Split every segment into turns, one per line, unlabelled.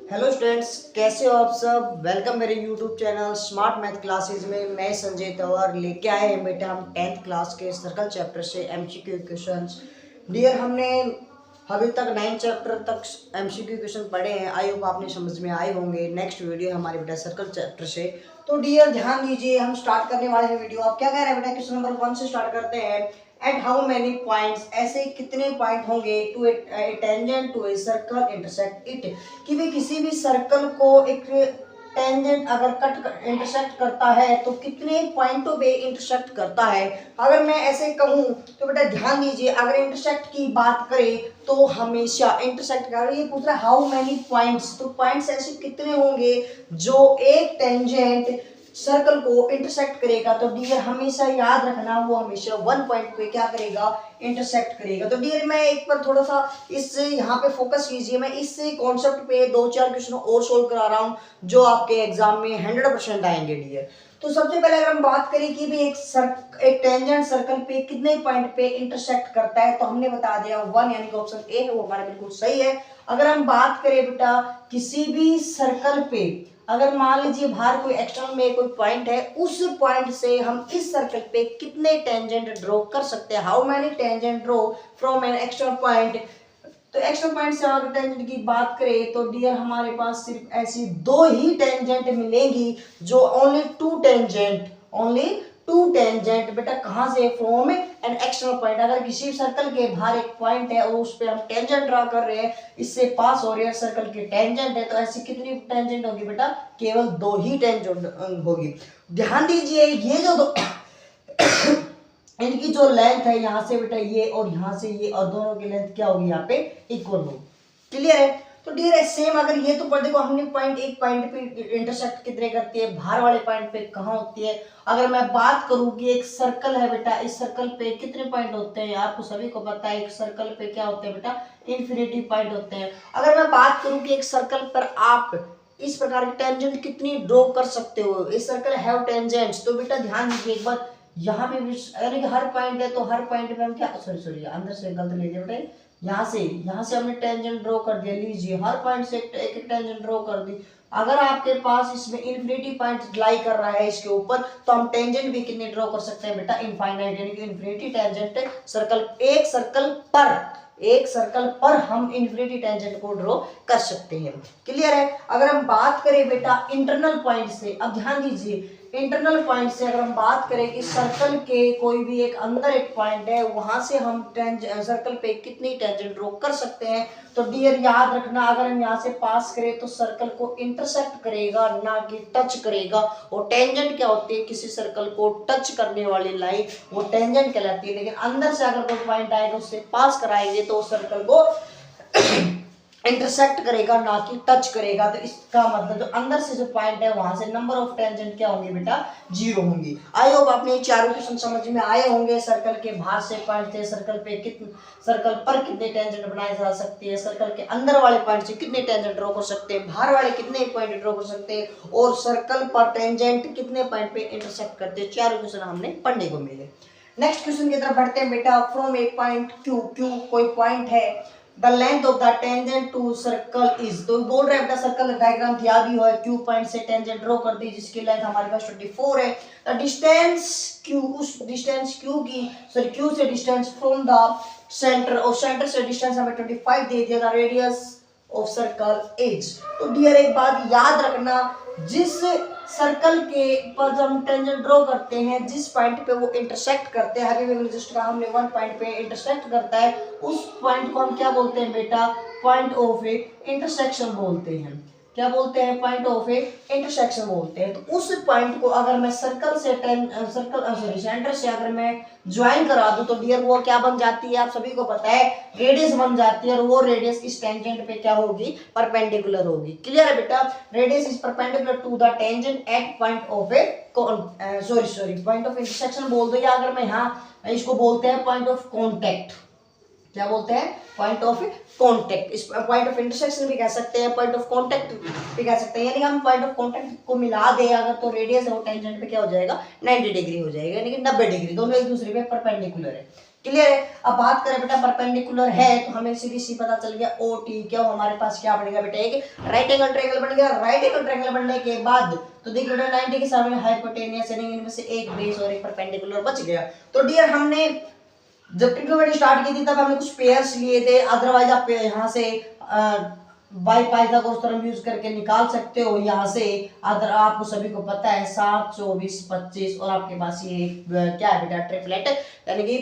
Hello students, कैसे हो आप सब। वेलकम मेरे YouTube channel smart math classes में। मैं संजय तंवर लेके आए हैं बेटा हम 10th क्लास के सर्कल चैप्टर से एमसीक्यू क्वेश्चंस। डियर, हमने अभी तक 9 चैप्टर तक एमसीक्यू क्वेश्चन पढ़े हैं। आई होप आपने समझ में आए होंगे। नेक्स्ट वीडियो हमारे बेटा सर्कल चैप्टर से। तो डियर ध्यान दीजिए, हम स्टार्ट करने वाले हैं वीडियो। आप क्या कह रहे हैं बेटा, क्वेश्चन नंबर 1 से स्टार्ट करते हैं। एट हाउ मेनी पॉइंट्स, ऐसे कितने पॉइंट होंगे to a tangent to a circle intersect it, कि भी किसी भी सर्कल को एक टेंजेंट अगर कट इंटरसेक्ट करता है तो कितने पॉइंटों पे इंटरसेक्ट करता है। अगर मैं ऐसे कहूं तो बेटा ध्यान दीजिए, अगर इंटरसेक्ट की बात करें तो हमेशा इंटरसेक्ट कर, ये पूछ रहा है हाउ मेनी पॉइंट्स, तो पॉइंट्स ऐसे कितने होंगे जो एक टेंजेंट सर्कल को इंटरसेक्ट करेगा। तो डियर हमेशा याद रखना, वो हमेशा 1 पॉइंट पे क्या करेगा, इंटरसेक्ट करेगा। तो डियर मैं एक बार थोड़ा सा इस यहाँ पे फोकस कीजिए। मैं इस कॉन्सेप्ट पे 2-4 क्वेश्चन और सोल्व करा रहा हूँ जो आपके एग्जाम में 100% आएंगे डियर। तो सबसे पहले अगर हम बात करें कि भी एक टेंजेंट सर्कल पे कितने पॉइंट पे इंटरसेक्ट करता है, तो हमने बता दिया 1, यानी कि ऑप्शन ए है वो हमारा बिल्कुल सही है। अगर हम बात करें बेटा किसी भी सर्कल पे, अगर मान लीजिए बाहर कोई एक्सटर्नल में कोई पॉइंट है, उस पॉइंट से हम इस सर्कल पे कितने टेंजेंट ड्रॉ कर सकते हैं, how many tangent draw from an external point. तो एक्सटर्नल पॉइंट से अगर टेंजेंट की बात करें तो डियर हमारे पास सिर्फ ऐसी 2 ही टेंजेंट मिलेंगी जो ओनली टू टेंजेंट बेटा कहां से, फ्रॉम एन एक्सटर्नल पॉइंट। अगर किसी सर्कल के बाहर एक पॉइंट है और उस पे हम टेंजेंट ड्रा कर रहे हैं, इससे पास हो रही है सर्कल की टेंजेंट है, तो ऐसी कितनी टेंजेंट होगी बेटा, केवल 2 ही टेंजेंट होगी। ध्यान दीजिए ये जो दो इनकी जो लेंथ है यहाँ से बेटा ये और यहाँ से ये, और दोनों की लेंथ क्या होगी यहाँ पे, इक्वल होगी। क्लियर है। तो डियर सेम अगर ये तो पर देखो हमने एक पॉइंट पे इंटरसेक्ट कितने करती है, बाहर वाले पॉइंट पे कहाँ होती है। अगर मैं बात करूं कि एक सर्कल है बेटा, इस सर्कल पे कितने पॉइंट होते हैं, आपको सभी को पता है एक सर्कल पे क्या होते हैं बेटा, इन्फिनिटी पॉइंट होते हैं। अगर मैं बात करूं कि एक सर्कल पर आप इस प्रकार की टेंजेंट कितनी ड्रॉ कर सकते हो, इस सर्कल हैव टेंजेंट्स, तो बेटा ध्यान दीजिए एक बार, यहाँ पे भी यानी कि हर पॉइंट है तो हर पॉइंट पे हम क्या, सॉरी अंदर से गलत ले लिया बेटा, यहाँ से हमने टेंजेंट ड्रॉ कर दिया। लीजिए हर पॉइंट से एक टेंजेंट ड्रॉ कर दी। अगर आपके पास इसमें इन्फिनिटी पॉइंट लाई कर रहा है इसके ऊपर, तो हम टेंजेंट भी कितने ड्रॉ कर सकते हैं बेटा, इनफाइनाइट, यानी कि इन्फिनिटी टेंजेंट एक सर्कल पर हम इन्फिनिटी टेंजेंट को ड्रॉ कर सकते हैं। क्लियर है। अगर हम बात करें बेटा इंटरनल पॉइंट से, अब ध्यान दीजिए इंटरनल पॉइंट से अगर हम बात करें कि सर्कल के कोई भी एक अंदर एक पॉइंट है, वहां से हम सर्कल पे कितनी टेंजेंट ड्रॉ कर सकते हैं। तो डियर याद रखना, अगर हम यहाँ से पास करें तो सर्कल को इंटरसेक्ट करेगा ना कि टच करेगा। और टेंजेंट क्या होती है, किसी सर्कल को टच करने वाली लाइन वो टेंजेंट कहलाती है। लेकिन अंदर से अगर कोई पॉइंट आएगा उससे पास कराएंगे तो उस सर्कल को इंटरसेक्ट करेगा ना कि टच करेगा। तो इसका मतलब जो अंदर से जो पॉइंट है वहां से नंबर ऑफ टेंजेंट क्या होंगे बेटा, 0 होंगी। आई होप आपने ये चारों क्वेश्चन समझ में आए होंगे। सर्कल के बाहर से पॉइंट थे, सर्कल पर कितने टेंजेंट बनाए जा सकते हैं, सर्कल के अंदर वाले पॉइंट से कितने टेंजेंट ड्रॉ कर सकते हैं, बाहर वाले कितने पॉइंट ड्रॉ कर सकते हैं, और सर्कल पर टेंजेंट कितने पॉइंट पे इंटरसेक्ट करते हैं, चारों क्वेश्चन हमने पढ़ने को मिले। नेक्स्ट क्वेश्चन की तरफ बढ़ते हैं बेटा। फ्रॉम ए पॉइंट क्यू कोई पॉइंट है, the length of the tangent to circle is, तो बोल रहे हैं बेटा सर्कल डायग्राम दिया भी है, क्यू पॉइंट से टेंजेंट ड्रॉ कर दी जिसकी लेंथ हमारे पास 24 है। द डिस्टेंस क्यू, उस डिस्टेंस क्यू से डिस्टेंस फ्रॉम द सेंटर, और सेंटर से डिस्टेंस हमें 25 दे दिया। The radius of circle is, तो डियर एक बात याद रखना, जिस सर्कल के पर जब हम टेंजेंट ड्रॉ करते हैं, जिस पॉइंट पे वो इंटरसेक्ट करते हैं, अभी जस्ट कहा हमने 1 पॉइंट पे इंटरसेक्ट करता है, उस पॉइंट को हम क्या बोलते हैं बेटा, पॉइंट ऑफ ए इंटरसेक्शन बोलते हैं। क्या बोलते हैं, पॉइंट ऑफ ए इंटरसेक्शन बोलते हैं। तो उस पॉइंट को अगर मैं सेंटर से अगर मैं ज्वाइन करा दूं तो डियर वो क्या बन जाती है, आप सभी को पता है, रेडियस बन जाती है। और वो रेडियस इस टेंजेंट पे क्या होगी, परपेंडिकुलर होगी। क्लियर है बेटा। Radius is perpendicular to the tangent at point of a point of intersection बोल दो, या अगर मैं यहाँ इसको बोलते हैं पॉइंट ऑफ कॉन्टेक्ट। क्या बोलते हैं, पॉइंट ऑफ कांटेक्ट। इस पॉइंट ऑफ इंटरसेक्शन भी कह सकते हैं, पॉइंट ऑफ कांटेक्ट भी कह सकते हैं। यानी कि हम पॉइंट ऑफ कांटेक्ट को मिला दे अगर तो रेडियस है वो टेंजेंट पे क्या हो जाएगा, 90 डिग्री हो जाएगा, यानी कि 90 डिग्री, दोनों एक दूसरे पे परपेंडिकुलर है। क्लियर है। अब बात करें बेटा परपेंडिकुलर है तो हमें सीधी सी पता चल गया ओ टी क्या हो, हमारे पास क्या बनेगा बेटा, एक राइट एंगल ट्रायंगल बन गया। राइट एंगल ट्रायंगल बनने के बाद तो देखिए बेटा 90 के सामने हाइपोटेनियस यानी इनमें से एक बेस और एक परपेंडिकुलर बच गया। तो डियर हमने जब ट्रिग्नोमेट्री स्टार्ट की थी तब हमने कुछ पेयर्स लिए थे, अदरवाइज आप यहाँ से बाई पाइथागोरस थ्योरम यूज करके निकाल सकते हो यहाँ से। अगर आपको सभी को पता है 7, 24, 25 और आपके पास ये क्या है बेटा, ट्रिपलेट, यानी कि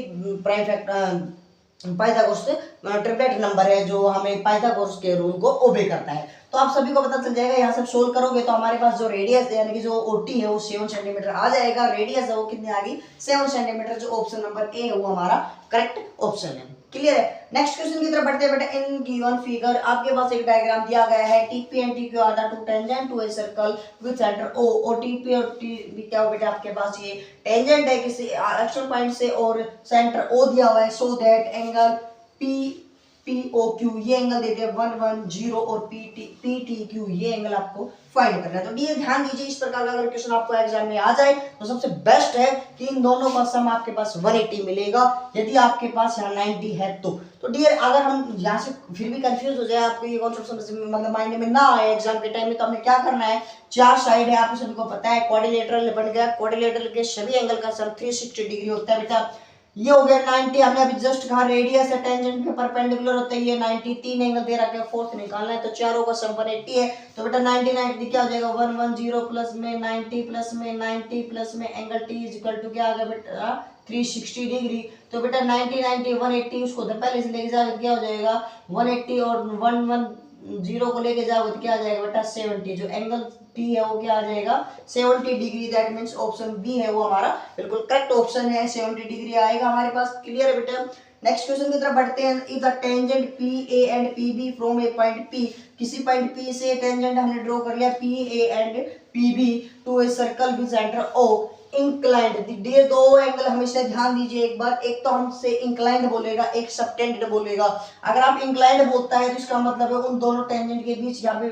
prime factor Pythagoras triplet number है जो हमें पाइथागोरस के रूल को ओबे करता है। तो आप सभी को पता चल जाएगा, यहाँ से सोल्व करोगे तो हमारे पास जो रेडियस यानी कि जो ओटी है वो 7 सेंटीमीटर आ जाएगा, रेडियस है वो कितनी आ गई 7 सेंटीमीटर, जो ऑप्शन नंबर ए है वो हमारा करेक्ट ऑप्शन है। क्लियर है। नेक्स्ट क्वेश्चन की तरफ बढ़ते हैं बेटा। इन गिवन फिगर आपके पास एक डायग्राम दिया गया है, TP and TQ are the two tangent to a circle with centre O. और टीपी और टी क्या हो बेटा, आपके पास ये टेंजेंट है किसी एक्शन पॉइंट से और सेंटर ओ दिया हुआ है, so that angle P POQ ये एंगल दे दिया 110 और PTQ ये एंगल आपको फाइंड करना है। तो डियर ध्यान दीजिए, इस प्रकार का अगर क्वेश्चन आपको एग्जाम में आ जाए तो सबसे बेस्ट है कि इन दोनों का सम आपके पास 180 मिलेगा, यदि आपके पास यहाँ 90 है तो डियर अगर हम यहाँ से फिर भी कंफ्यूज हो जाए, आपको ये कॉन्सेप्ट समझ मतलब माइंड में ना आए एग्जाम के टाइम में, तो हमने क्या करना है, 4 साइड है आपको सभी को पता है, क्वाड्रिलेटरल बन गया, क्वाड्रिलेटरल के सभी एंगल का सम 360 डिग्री होता है बेटा। ये हो गया 90, हमने अभी जस्ट कहा रेडियस है टेंजेंट पे परपेंडिकुलर होता है ये 90, 3 एंगल दे रखा है, फोर्थ निकालना है तो चारों का सम 180 है। तो बेटा 90 90 क्या हो जाएगा 110 प्लस में 90 प्लस में 90 प्लस में angle T is equal to क्या आ गया बेटा 360 डिग्री। तो बेटा 90 90 180 उसको पहले से लेके जाओगे क्या हो जाएगा 180 और 110 को लेके जाओगे तो क्या आ जाएगा बेटा 70, जो एंगल टी है वो क्या आ जाएगा 70 degree. That means option B है वो हमारा बिल्कुल करेक्ट ऑप्शन है, 70 डिग्री आएगा हमारे पास। क्लियर है बेटा। नेक्स्ट क्वेश्चन की तरफ बढ़ते हैं। If the tangent PA and PB from a point P, किसी पॉइंट P से टेंजेंट हमने ड्रॉ कर लिया PA and PB to a circle with centre O inclined. डियर दो एंगल हमेशा ध्यान दीजिए एक बार, एक तो हमसे इंक्लाइंड बोलेगा, एक सबटेंडेड बोलेगा। अगर आप इंक्लाइंड बोलता है तो इसका मतलब है उन दोनों टेंजेंट के बीच, यहाँ पे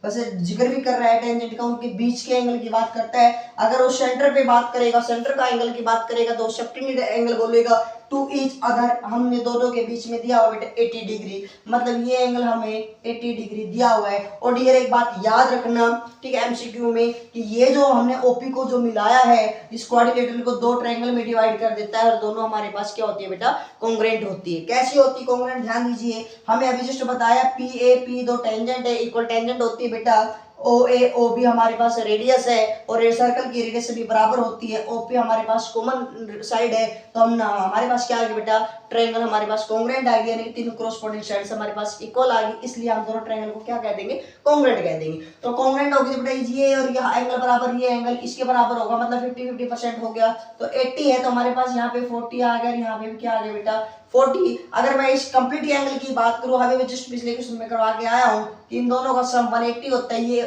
वैसे जिक्र भी कर रहा है टेंजेंट का, उनके बीच के एंगल की बात करता है। अगर वो सेंटर पे बात करेगा, सेंटर का एंगल की बात करेगा तो सबटेंडेड एंगल बोलेगा। टू ईच अदर हमने दोनों के बीच में दिया हुआ बेटा 80 डिग्री, मतलब ये एंगल हमें 80 डिग्री दिया हुआ है। और डियर एक बात याद रखना, ठीक है, एमसीक्यू में, कि ये जो हमने ओपी को जो मिलाया है इस क्वाड्रिलेटरल को दो ट्रायंगल में डिवाइड कर देता है और दोनों हमारे पास क्या होती है बेटा कॉन्ग्रुएंट होती है। कैसी होती है कॉन्ग्रुएंट, ध्यान दीजिए, हमें अभी जस्ट बताया PAP दो टेंजेंट है, इक्वल टेंजेंट होती है बेटा। OA OB हमारे पास रेडियस है और सर्कल की रेडियस भी बराबर होती है। OP हमारे पास कॉमन साइड है तो हम हमारे पास क्या आ गया बेटा ट्रायंगल हमारे पास कॉन्ग्रुएंट आ गया, यानी कि तीनों कॉरस्पॉन्डिंग साइड्स हमारे पास इक्वल आ गई, इसलिए हम दोनों ट्रायंगल को क्या कह देंगे कॉन्ग्रुएंट कह देंगे। तो कॉन्ग्रुएंट हो गया बेटा ये और ये एंगल बराबर, ये एंगल इसके बराबर होगा, मतलब 50-50% हो गया। तो 80 है तो हमारे पास यहाँ पे 40 आ गया, यहाँ पे भी क्या आ गया बेटा 40। अगर मैं इस कंप्लीट एंगल की बात करूं, अभी मैं जस्ट पिछले क्वेश्चन में करवा के आया हूं कि इन दोनों का सम 180 होता है, ये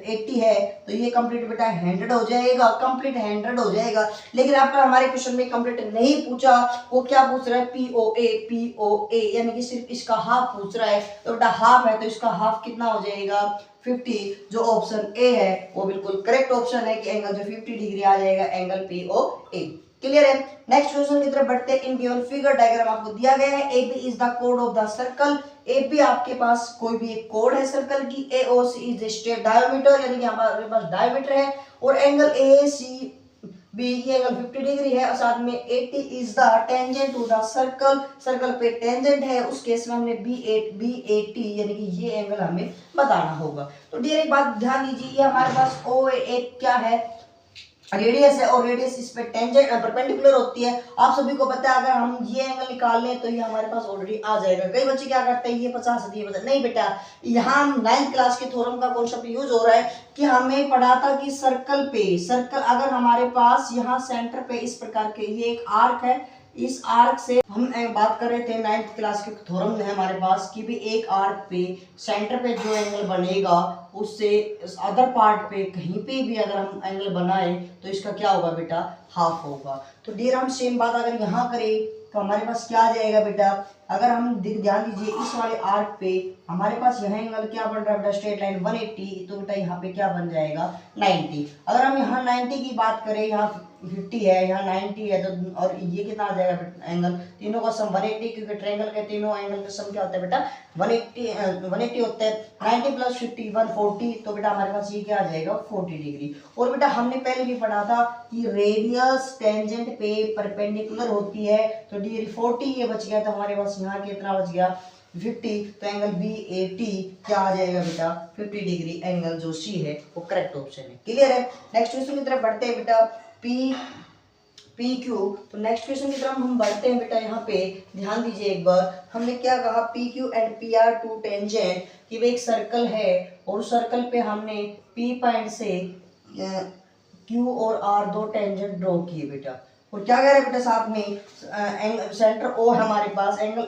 80 है तो ये कंप्लीट बेटा 100 हो जाएगा, कंप्लीट 100 हो जाएगा। लेकिन आपका हमारे क्वेश्चन में कंप्लीट नहीं पूछा, वो क्या पूछ रहा है POA यानी कि सिर्फ इसका हाफ पूछ रहा है। तो बेटा हाफ है तो इसका हाफ कितना हो जाएगा 50, जो ऑप्शन ए है वो बिल्कुल करेक्ट ऑप्शन है कि एंगल जो 50 डिग्री आ जाएगा एंगल POA। क्लियर है। नेक्स्ट क्वेश्चन की तरफ बढ़ते हैं। इन गिवन फिगर डायग्राम आपको दिया गया है, AB is the code of the circle. AB आपके पास कोई भी एक कोड है सर्कल की। AOC is the straight diameter, यानी कि हमारे पास डायमीटर है, और एंगल ACB ये एंगल 50 डिग्री है, और साथ में 80 is the tangent to the circle, circle पे टेंजेंट है, उस केस में हमने B80 यानी कि ये एंगल हमें बताना होगा। तो डियर एक बात ध्यान दीजिए, ये हमारे पास OA क्या है रेडियस है, और रेडियस इस पे टेंजेंट परपेंडिकुलर होती है। आप सभी को पता है अगर हम ये एंगल निकाल लें तो ये हमारे पास ऑलरेडी आ जाएगा। कई बच्चे क्या करते हैं ये 50 है ये 50, नहीं बेटा, यहाँ 9th क्लास के थ्योरम का कॉन्सेप्ट यूज हो रहा है कि हमें पढ़ा था कि सर्कल अगर हमारे पास यहाँ सेंटर पे इस प्रकार के ये एक आर्क है, इस आर्क से हम बात कर रहे थे 9th क्लास के थ्योरम में हमारे पास कि भी एक आर्क पे सेंटर पे जो एंगल बनेगा उससे अदर पार्ट पे कहीं पे भी अगर हम एंगल बनाए तो इसका क्या होगा बेटा हाफ होगा। तो डियर हम सेम बात अगर यहाँ करें तो हमारे पास क्या आ जाएगा बेटा, अगर हम ध्यान दीजिए इस वाले आर्क पे हमारे पास यह एंगल क्या बन रहा है बेटा, स्ट्रेट लाइन 180, तो बेटा यहाँ पे क्या बन जाएगा 90। अगर हम यहाँ 90 की बात करें, यहाँ 50 है, यहाँ 90 है, तो और ये कितना आ जाएगा एंगल, तीनों का सम 180, क्योंकि ट्रायंगल के तीनों एंगल का सम क्या होता है बेटा 180 होता है। 90 + 50 140, तो बेटा हमारे पास ये क्या आ जाएगा 40 डिग्री। और बेटा हमने पहले भी पढ़ा था कि रेडियस टेंजेंट पे परपेंडिकुलर होती है, तो डी 40 ये बच गया, तो हमारे पास यहाँ कितना बच गया 50, तो एंगल BAT क्या आ जाएगा बेटा 50 डिग्री। एंगल जो सी है वो करेक्ट ऑप्शन है। क्लियर है। नेक्स्ट क्वेश्चन की तरफ बढ़ते हैं बेटा, PQ। तो नेक्स्ट क्वेश्चन की तरफ हम बढ़ते हैं बेटा, यहाँ पे ध्यान दीजिए एक बार, हमने क्या कहा PQ and PR two tangent, कि वे एक सर्कल है और उस सर्कल पे हमने P पॉइंट से Q और R दो टेंजेंट ड्रॉ किए बेटा। और क्या कह रहे हैं बेटा साथ में सेंटर O हमारे पास, एंगल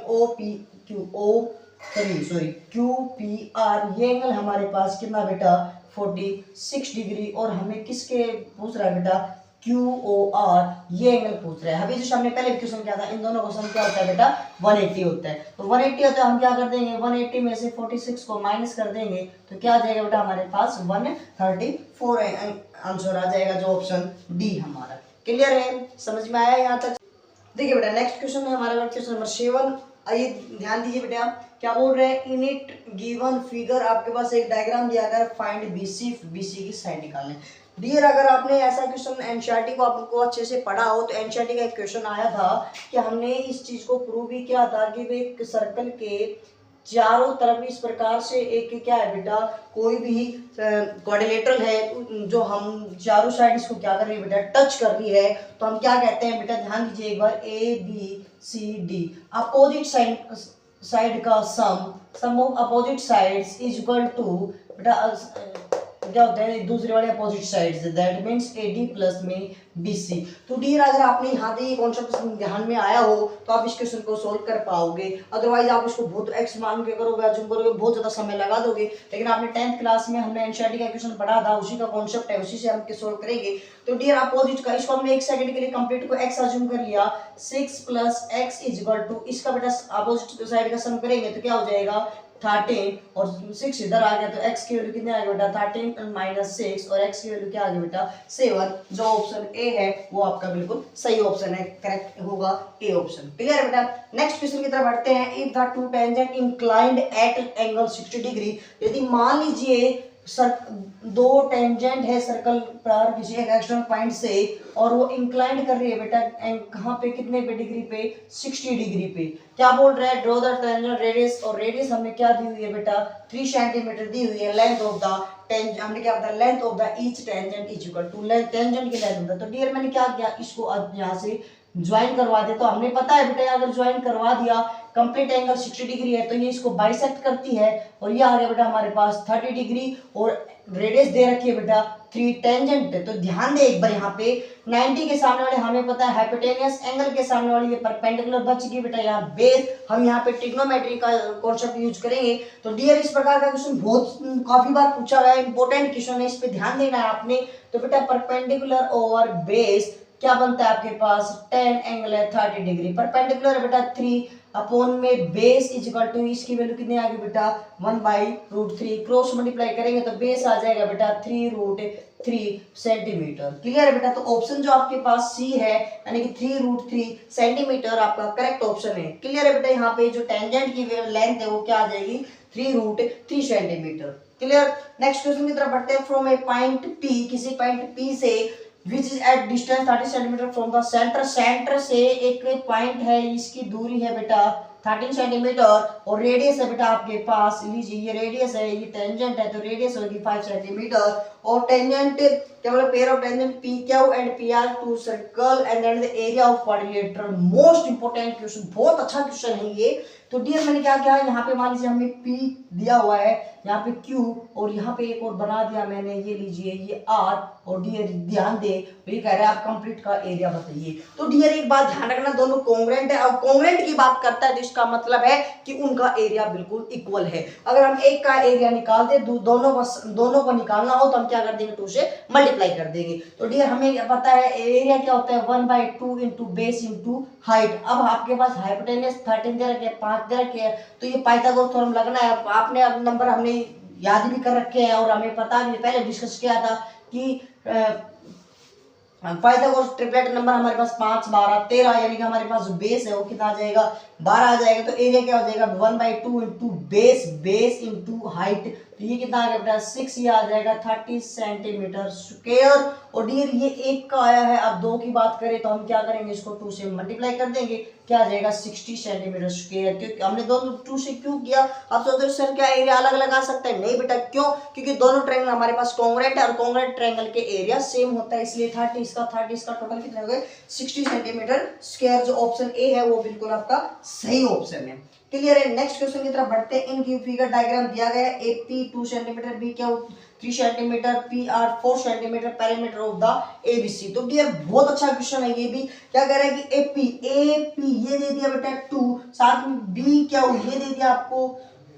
QPR, ये एंगल हमारे पास कितना बेटा 46 डिग्री। और हमें किसके पूछ रहा है बेटा QOR, ये एंगल पूछ रहा है। अभी जो हमने पहले क्वेश्चन किया था, इन दोनों क्वेश्चन क्या होता है बेटा 180 होता है। तो 180 होता है, हम क्या कर देंगे 180 में से 46 को माइनस कर देंगे, तो क्या आ जाएगा बेटा हमारे पास 134 आंसर आ जाएगा, जो ऑप्शन डी हमारा। क्लियर है, समझ में आया यहाँ तक। देखिए बेटा नेक्स्ट क्वेश्चन है हमारा क्वेश्चन नंबर 7। आइए ध्यान दीजिए बेटा, क्या बोल रहे हैं, इन इट गिवन फिगर, आपके पास एक डायग्राम दिया गया है, फाइंड BC की साइड निकालने। डियर अगर आपने ऐसा क्वेश्चन एनसीईआरटी को आपको अच्छे से पढ़ा हो, तो एनसीईआरटी का एक क्वेश्चन आया था कि हमने इस चीज को प्रूव भी किया था कि वे एक सर्कल के चारों तरफ इस प्रकार से एक क्या है बेटा, कोई भी क्वाड्रिलेटरल है, जो हम चारों साइड इसको क्या कर रही है बेटा टच कर रही है, तो हम क्या कहते हैं बेटा, ध्यान दीजिए एक बार, ABCD अपोजिट साइड का sum of opposite sides is equal to बेटा क्या होता है दूसरे वाले opposite sides, that means AD plus में BC। तो डियर अगर आपने यहाँ पे ये कॉन्सेप्ट ध्यान में आया हो तो आप इस क्वेश्चन को सोल्व कर पाओगे, अदरवाइज आप इसको बहुत एक्स मान के करोगे, अज्यूम करोगे, बहुत ज्यादा समय लगा दोगे। लेकिन आपने 10th क्लास में हमने एनसीईआरटी का क्वेश्चन पढ़ा था, उसी का कॉन्सेप्ट है, उसी से हम सोल्व करेंगे। तो डियर अपोजिट का इसको हमने 1 सेकंड के लिए कंप्लीट को x अज्यूम कर लिया, 6 + x इज इक्वल टू, इसका बेटा अपोजिट साइड का सम करेंगे तो क्या हो जाएगा 13, और 6 इधर आ गया, तो x की वैल्यू कितने आ गया बेटा 13 - 6, और x की वैल्यू क्या आ गई बेटा 7। जो ऑप्शन ए है वो आपका बिल्कुल सही ऑप्शन है, करेक्ट होगा ए ऑप्शन। क्लियर है बेटा। नेक्स्ट क्वेश्चन की तरफ बढ़ते हैं, if the two tangent inclined at angle 60 degree, यदि मान लीजिए दो टेंजेंट है सर्कल पर किसी एक एक्सटर्नल पॉइंट से, और वो इंक्लाइंड कर रही है बेटा कहाँ पे, कितने पे डिग्री पे 60 डिग्री पे। क्या बोल रहा है, ड्रॉ द टेंजेंट रेडियस, और रेडियस हमें क्या दी हुई है बेटा 3 सेंटीमीटर दी हुई है। लेंथ ऑफ द टेंजेंट हमने क्या बताया, length of the each tangent is equal to tangent की लेंथ होता है। तो डियर मैंने क्या किया, इसको अब यहाँ से ज्वाइन करवा दे, तो हमने पता है बेटा अगर ज्वाइन करवा दिया कंप्लीट एंगल 60 डिग्री है, तो ये इसको बाइसेक्ट करती है, और ये आ गया बेटा हमारे पास 30 डिग्री, और रेडियस दे रखी है बेटा 3 टेंजेंट है। तो ध्यान दे एक बार, यहाँ पे 90 के सामने वाले हमें पता है हाइपोटेनियस, एंगल के सामने वाली ये परपेंडिकुलर बच गई बेटा, यहाँ बेस हम यहाँ पे ट्रिग्नोमेट्री का कॉन्सेप्ट यूज करेंगे। तो डियर इस प्रकार का क्वेश्चन बहुत काफी बार पूछा गया है, इंपॉर्टेंट क्वेश्चन है, इस पे ध्यान देना है आपने। तो बेटा परपेंडिकुलर ओवर बेस क्या बनता है आपके पास, 10 एंगल है 30 डिग्री, परपेंडिकुलर है बेटा 3 अपॉन में बेस इज इक्वल टू, इसकी वैल्यू कितनी आ गई बेटा 1/√3, क्रॉस मल्टीप्लाई करेंगे तो बेस आ जाएगा बेटा 3√3 सेंटीमीटर। क्लियर है बेटा। तो ऑप्शन जो आपके पास सी है, यानी कि 3√3 सेंटीमीटर आपका करेक्ट ऑप्शन है। क्लियर है बेटा। यहाँ पे जो टेंजेंट की लेंथ है वो क्या आ जाएगी 3√3 सेंटीमीटर। क्लियर। नेक्स्ट क्वेश्चन की तरफ बढ़ते हैं, फ्रॉम ए पॉइंट P, किसी पॉइंट P से which is at distance 30 centimetre from the centre, centre से एक पॉइंट है, इसकी दूरी है बेटा 13 सेंटीमीटर, और रेडियस है बेटा आपके पास, लीजिए ये रेडियस है, ये टेंजेंट है, तो रेडियस होगी 5 सेंटीमीटर, और टेंजेंट क्या बोले, pair of tangent PQ and PR to circle and the area of quadrilateral. Most important question, बहुत अच्छा क्वेश्चन है ये। तो डियर मैंने क्या किया, यहाँ पे मान लीजिए हमने P दिया हुआ है, यहाँ पे Q, और यहाँ पे एक और बना दिया मैंने, ये लीजिए ये R, और डियर ध्यान दे ये कह रहा है आप कंप्लीट का एरिया बताइए। तो डियर एक बात ध्यान रखना, दोनों कॉन्ग्रुएंट है, और कॉन्ग्रुएंट की बात करता है तो इसका मतलब है कि उनका एरिया बिल्कुल इक्वल है। अगर हम एक का एरिया निकाल दे, दोनों को निकालना हो तो हम क्या कर देंगे, 2 से मल्टीप्लाई कर देंगे। तो डियर हमें पता है एरिया क्या होता है, 1/2 इंटू बेस इंटू हाइट। अब आपके पास हाइपोटेनस 13 दे रखे, 5 दे रखे है, तो ये पाइथागोरस थ्योरम लगना है। आपने अब नंबर हमने याद भी कर रखे हैं और हमें पता भी, पहले डिस्कस किया था कि पाइथागोरस ट्रिपलेट नंबर हमारे पास 5, 12, 13, यानी कि हमारे पास जो बेस है वो कितना आ जाएगा, 12 आ जाएगा। तो एरिया क्या हो जाएगा, 1/2 इंटू बेस इंटू हाइट, तो ये कितना आ गया बेटा 6, ये आ जाएगा 30 सेंटीमीटर स्क्वायर। और डियर ये 1 का आया है। अब 2 की बात करें तो हम क्या करेंगे, इसको 2 से मल्टीप्लाई कर देंगे, क्या आ जाएगा 60 सेंटीमीटर स्क्वायर। क्योंकि हमने दोनों 2 से क्यों किया, आप सोच रहे हो सर क्या एरिया अलग अलग आ सकता है, नहीं बेटा, क्यों, क्योंकि दोनों ट्रायंगल हमारे पास कॉन्ग्रुएंट है और कॉन्ग्रुएंट ट्रायंगल के एरिया सेम होता है, इसलिए 30 का टोटल कितना हो गया 60 सेंटीमीटर स्क्वायर। जो ऑप्शन ए है वो बिल्कुल आपका सही ऑप्शन है। क्लियर है। नेक्स्ट क्वेश्चन की तरफ बढ़ते हैं। इन फिगर डायग्राम दिया गया है, ए पी 2 सेंटीमीटर, बी क्या 3 centimetre, P R 4 centimetre perimeter of the ABC. तो डियर बहुत अच्छा क्वेश्चन है ये भी। क्या कह रहा है कि एपी ये दे दिया बेटा 2, साथ में बी क्या हो ये दे दिया आपको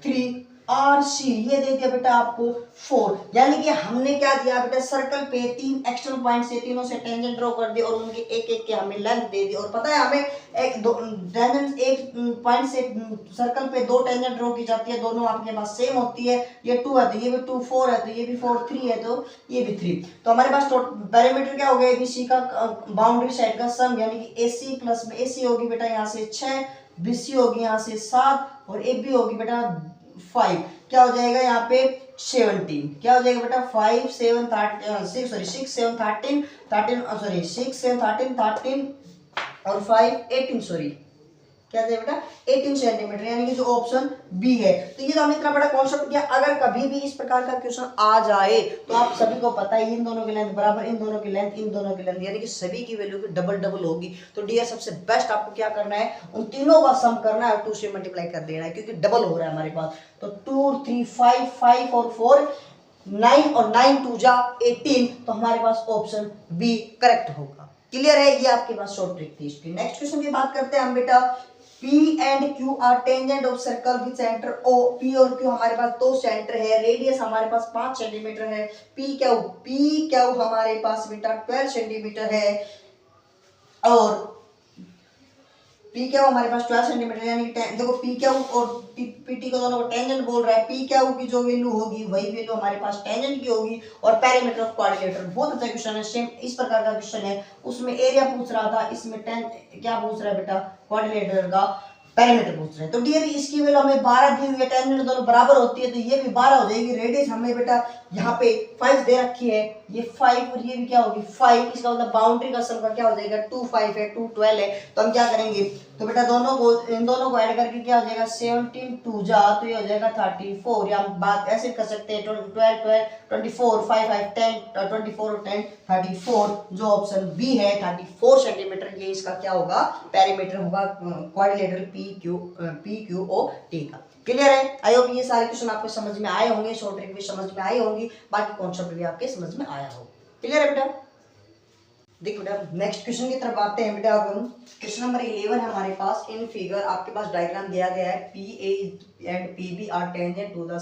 3, आर सी ये दे दिया बेटा आपको 4। यानी कि हमने क्या दिया बेटा, सर्कल पे 3 एक्सटर्नल पॉइंट से, तीनों से टेंजेंट ड्रॉ कर दिए और उनके एक एक के हमें लेंथ दे दी। और पता है हमें एक पॉइंट से सर्कल पे 2 टेंजेंट ड्रॉ की जाती है, दोनों आपके पास सेम होती है। ये 2 है तो ये भी 2, 4 है तो ये भी 4, 3 है तो ये भी 3। तो हमारे पास पेरीमीटर क्या हो गया, एबीसी का बाउंड्री साइड का सम, यानी कि एसी प्लस में एसी होगी बेटा यहाँ से 6, बीसी होगी यहाँ से 7 और एबी होगी बेटा 5। क्या हो जाएगा यहाँ पे 17। क्या हो जाएगा बेटा 5, 7, 6, 7, 13 और 5, 18 सॉरी, क्या जाएगा बेटा 18 सेंटीमीटर, यानी कि जो ऑप्शन बी है। तो ये तो हमने इतना बड़ा कॉन्सेप्ट किया। अगर कभी भी इस प्रकार का क्वेश्चन आ जाए तो आप सभी को पता है इन दोनों की लेंथ बराबर, इन दोनों की लेंथ, इन दोनों की लेंथ, यानी कि सभी की वैल्यू की डबल होगी। तो डियर सबसे बेस्ट आपको क्या करना है, उन तीनों का सम करना है और 2 से मल्टीप्लाई कर देना है, क्योंकि डबल हो रहा है हमारे पास। तो 2 3 5, 5 और 4 9 और 9 2 जा 18, तो हमारे पास ऑप्शन बी करेक्ट होगा। क्लियर है। ये आपके पास शॉर्ट ट्रिक थी इसकी। नेक्स्ट क्वेश्चन की बात करते हैं हम बेटा। P and Q are tangent of circle with centre O। P और Q हमारे पास 2 सेंटर है, रेडियस हमारे पास 5 सेंटीमीटर है। P क्या हमारे पास बेटा 12 सेंटीमीटर है और P क्या हमारे पास 12 सेंटीमीटर, यानी कि देखो P क्या और PT को दोनों को टेंजेंट बोल रहा है। P क्या की जो वैल्यू होगी वही वैल्यू हमारे पास टेंजेंट की होगी। और पेरीमीटर ऑफ क्वाड्रिलेटरल बहुत अच्छा क्वेश्चन है, सेम इस प्रकार का क्वेश्चन है। उसमें एरिया पूछ रहा था, इसमें क्या पूछ रहा है बेटा, क्वाड्रिलेटरल का पेरीमीटर पूछ रहे हैं। तो डियर इसकी वैल्यू हमें 12 दी हुई है, टेंजेंट दोनों बराबर होती है तो ये भी 12 हो जाएगी। रेडियस हमें बेटा यहाँ पे 5 दे रखी है, ये 5 और ये भी क्या होगी 5। इसका मतलब बाउंड्री का सम का क्या हो जाएगा 2 5 है, 2 12 है। तो हम क्या करेंगे, तो बेटा इन दोनों को ऐड करके क्या हो जाएगा 17 2 जा, तो ये हो जाएगा 34। या हम बात ऐसे कर सकते हैं 12 12 24 5 5 10 24 और 10 34। जो ऑप्शन बी है 34 सेंटीमीटर, ये इसका क्या होगा पेरीमीटर होगा क्वाड्रिलेटरल PQOT का। क्लियर है। आई होप ये सारे क्वेश्चन आपको समझ में आए होंगे, शॉर्ट ट्रिक भी समझ में आई होंगी, बाकी कॉन्सेप्ट भी आपके समझ में आया होगा। क्लियर है बेटा। देखो बेटा नेक्स्ट क्वेश्चन की तरफ आते हैं बेटा। अब हम क्वेश्चन नंबर 11 है हमारे पास। इन फिगर आपके पास डायग्राम दिया गया है, PA and PB are tangent to the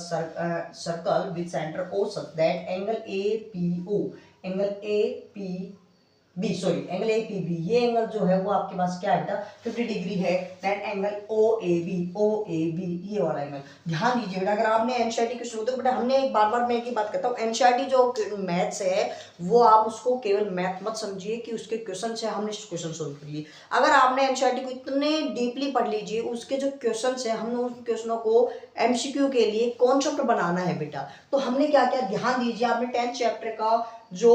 circle with centre O such that angle angle APB ये एंगल जो है वो आपके पास क्या है बेटा 50 डिग्री है। देन एंगल OAB ये वाला एंगल। ध्यान दीजिए बेटा, अगर आपने एनसीईआरटी क्वेश्चन होते बेटा, हमने एक बार मैं एक ही बात करता हूँ, एनसीईआरटी जो मैथ्स है वो आप उसको केवल मैथ मत समझिए कि उसके क्वेश्चन है हमने क्वेश्चन सोल्व कर लिए। अगर आपने एनसीईआरटी को इतने डीपली पढ़ लीजिए, उसके जो क्वेश्चन है हमने उन क्वेश्चनों को एमसीक्यू के लिए कॉन्सेप्ट बनाना है बेटा। तो हमने क्या किया, ध्यान दीजिए, आपने 10th चैप्टर का जो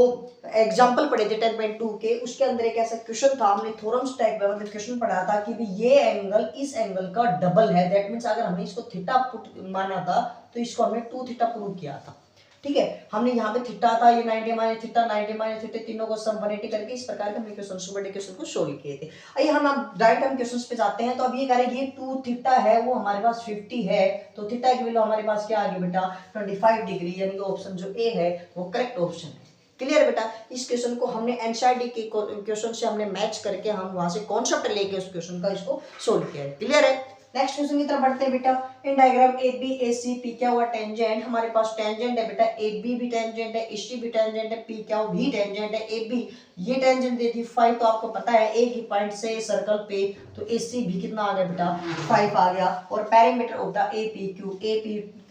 एग्जाम्पल पढ़े थे 10.2 के, उसके अंदर एक ऐसा क्वेश्चन था, हमने थ्योरम्स टाइप का मतलब क्वेश्चन पढ़ा था कि ये एंगल इस एंगल का डबल है। दैट मींस अगर हमने इसको थीटा पुट माना था तो इसको हमने 2 थीटा प्रूव किया था। ठीक है, हमने यहाँ पे थीटा था, ये 90 माइनस थीटा तीनों को सम 180 करके इस प्रकार के हमने क्वेश्चन को सोल्व किए थे। आइए हम डायरेक्ट हम क्वेश्चन पे जाते हैं। तो अब ये कह रहे हैं ये 2 थीटा है वो हमारे पास 50 है, तो थीटा की वैल्यू हमारे पास क्या आ गई बेटा 25 डिग्री, यानी कि ऑप्शन जो ए है वो करेक्ट ऑप्शन है। क्लियर बेटा। इस क्वेश्चन को हमने एनसीईआरटी के क्वेश्चन से हमने मैच करके हम वहां से कॉन्सेप्ट लेके उस क्वेश्चन का इसको सोल्व किया है। क्लियर है। नेक्स्ट क्वेश्चन की तरफ बढ़ते हैं बेटा। In diagram A B A C P क्या हुआ टेंजेंट, हमारे पास टेंजेंट है बेटा, ए बी भी टेंजेंट है, ए सी भी टेंजेंट है, पी क्या भी टेंजेंट है, ए बी ये टेंजेंट देती 5, तो आपको पता है एक ही पॉइंट से सर्कल पे, तो ए सी भी कितना आ गया बेटा 5 आ गया। और पैरामीटर होता है ए पी क्यू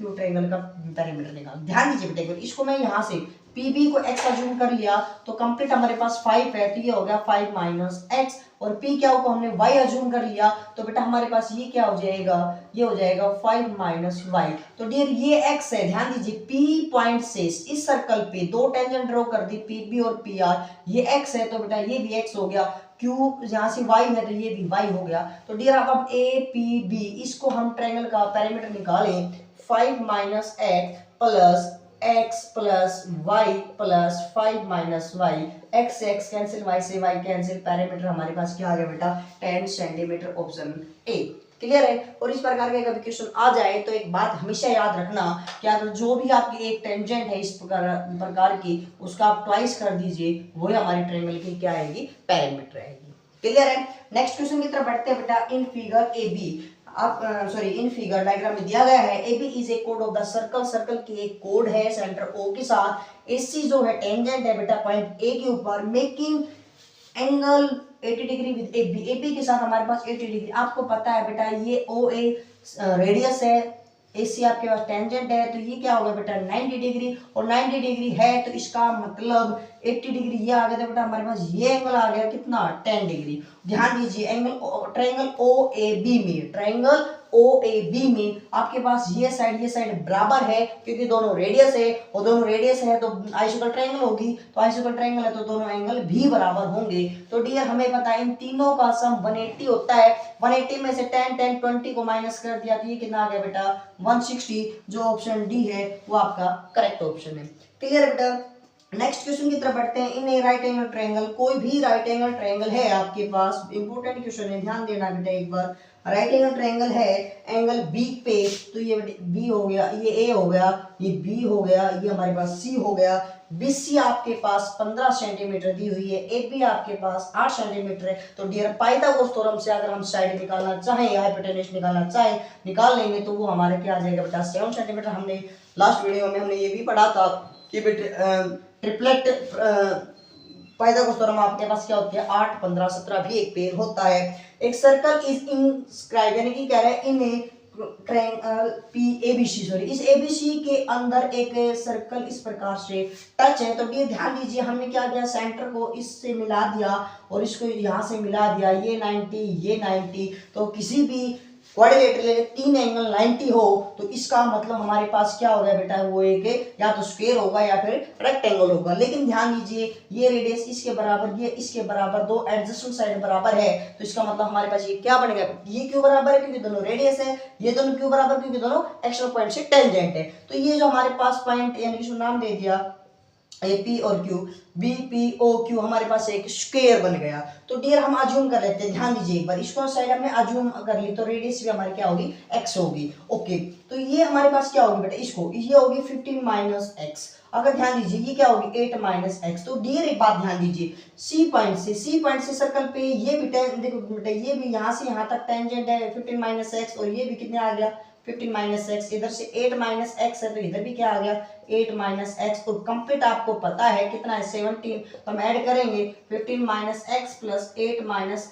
ट्रायंगल का पैरामीटर निकाल। ध्यान दीजिए बेटा, इसको मैं यहाँ से PB को x अज्यूम कर लिया तो कंप्लीट हमारे पास 5 है, तो ये हो गया 5 माइनस एक्स। और P क्या को हमने y अज्यूम कर लिया तो बेटा हमारे पास ये क्या हो जाएगा, ये हो जाएगा 5 माइनस वाई। तो डियर ये x है, ध्यान दीजिए P पॉइंट से इस सर्कल पे दो टेंजेंट ड्रॉ कर दी PB और PR, ये x है तो बेटा ये भी x हो गया, Q यहाँ से y है तो ये भी y हो गया। तो डियर अब APB इसको हम ट्रायंगल का पैरामीटर निकालें, 5 minus x plus x plus y plus 5 minus y, x से x कैंसिल, y से y कैंसिल, पैरामीटर हमारे पास क्या आ गया बेटा 10 सेंटीमीटर, ऑप्शन ए। क्लियर है। और इस प्रकार का कभी क्वेश्चन आ जाए तो एक बात हमेशा याद रखना कि अगर जो भी आपकी एक टेंजेंट है इस प्रकार की, उसका आप ट्वाइस कर दीजिए, वो हमारी ट्रायंगल की क्या आएगी, पैरामीटर आएगी। क्लियर है। नेक्स्ट क्वेश्चन की तरफ बढ़ते हैं बेटा। इन फिगर ए बी आप इन फिगर डायग्राम में दिया गया है ए बी इज ए कोड ऑफ द सर्कल, सर्कल की एक कोड है सेंटर ओ के साथ, एसी जो है टेंजेंट है बेटा पॉइंट ए के ऊपर, making angle 80 degree with AB, AB के साथ हमारे पास 80 डिग्री। आपको पता है बेटा ये OA रेडियस है, AC आपके पास टेंजेंट है, तो ये क्या होगा बेटा 90 डिग्री, और 90 डिग्री है तो इसका मतलब 80 डिग्री ये आ गया था बेटा हमारे पास, ये एंगल आ गया कितना 10 डिग्री। ध्यान दीजिए एंगल ट्रायंगल OAB में, ट्रायंगल OAB में आपके पास ये साइड बराबर है क्योंकि दोनों रेडियस है, और दोनों रेडियस है तो आइसोसेलेस ट्रायंगल होगी, तो आइसोसेलेस ट्रायंगल है तो दोनों एंगल भी बराबर होंगे। तो डियर हमें पता है इन तीनों का सम 180 होता है, 180 में से 10 10 20 को माइनस कर दिया तो ये कितना आ गया बेटा 160, जो ऑप्शन डी है वो आपका करेक्ट ऑप्शन है। क्लियर है बेटा। नेक्स्ट क्वेश्चन की तरफ बढ़ते हैं। इन ए राइट एंगल ट्रायंगल, कोई भी राइट एंगल ट्रायंगल है आपके पास, इंपॉर्टेंट क्वेश्चन है, ध्यान देना बेटा एक बार। राइट एंगल ट्रायंगल है एंगल बी पे, तो ये बी हो गया, ये ए हो गया, ये बी हो गया, ये हमारे पास सी हो गया। BC आपके पास 15 सेंटीमीटर दी हुई है, AB आपके पास 8 सेंटीमीटर है। तो डियर पाइथागोरस थ्योरम से अगर हम साइड निकालना चाहें या हाइपोटेन्यूज निकालना चाहें, निकाल लेंगे तो वो हमारे क्या आ जाएगा बेटा 7 सेंटीमीटर। हमने लास्ट वीडियो में हमने ये भी पढ़ा था कि ट्रिपलेट पाइथागोरस थ्योरम आपके पास क्या होती है 8 15 17 भी एक पेयर होता है। एक सर्कल इज इंस्क्राइब यानी कि कह रहा है in A triangle PABC, sorry इस ABC के अंदर एक सर्कल इस प्रकार से टच है। तो ये ध्यान दीजिए हमने क्या किया, सेंटर को इससे मिला दिया और इसको यहाँ से मिला दिया, ये 90 ये 90, तो किसी भी क्वाड्रिलेटरल तीन एंगल 90 हो तो इसका मतलब हमारे पास क्या हो गया बेटा, वो एक या तो स्क्वायर होगा या फिर रेक्टेंगल होगा। लेकिन ध्यान दीजिए ये रेडियस इसके बराबर, ये इसके बराबर, दो एडजेसेंट साइड बराबर है, तो इसका मतलब हमारे पास ये क्या बनेगा, ये क्यों बराबर है क्योंकि दोनों रेडियस है, ये दोनों क्यों बराबर क्योंकि दोनों एक्सट्रा पॉइंट से टेंजेंट है। तो ये जो हमारे पास पॉइंट यानी कि नाम दे दिया AP और Q, BPOQ हमारे पास एक स्क्वायर बन गया। तो डियर हम अज्यूम कर लेते हैं, ध्यान दीजिए एक बार, इसको साइड हमने अज्यूम कर ली तो रेडियस भी हमारी क्या होगी x होगी। ओके तो ये हमारे पास क्या होगी बेटा, इसको ये होगी 15 माइनस एक्स। अगर ध्यान दीजिए ये क्या होगी 8 माइनस एक्स। तो डियर एक बात ध्यान दीजिए, सी पॉइंट से सर्कल पे ये भी देखो बेटा ये भी यहाँ से यहाँ तक टेंजेंट है 15 माइनस एक्स, और ये भी कितने आ गया 15 माइनस एक्स, इधर से 8 माइनस एक्स है तो इधर भी क्या आ गया 8 माइनस एक्स, और कंप्लीट आपको पता है कितना है 17, तो हम ऐड करेंगे 15 minus x plus 8 minus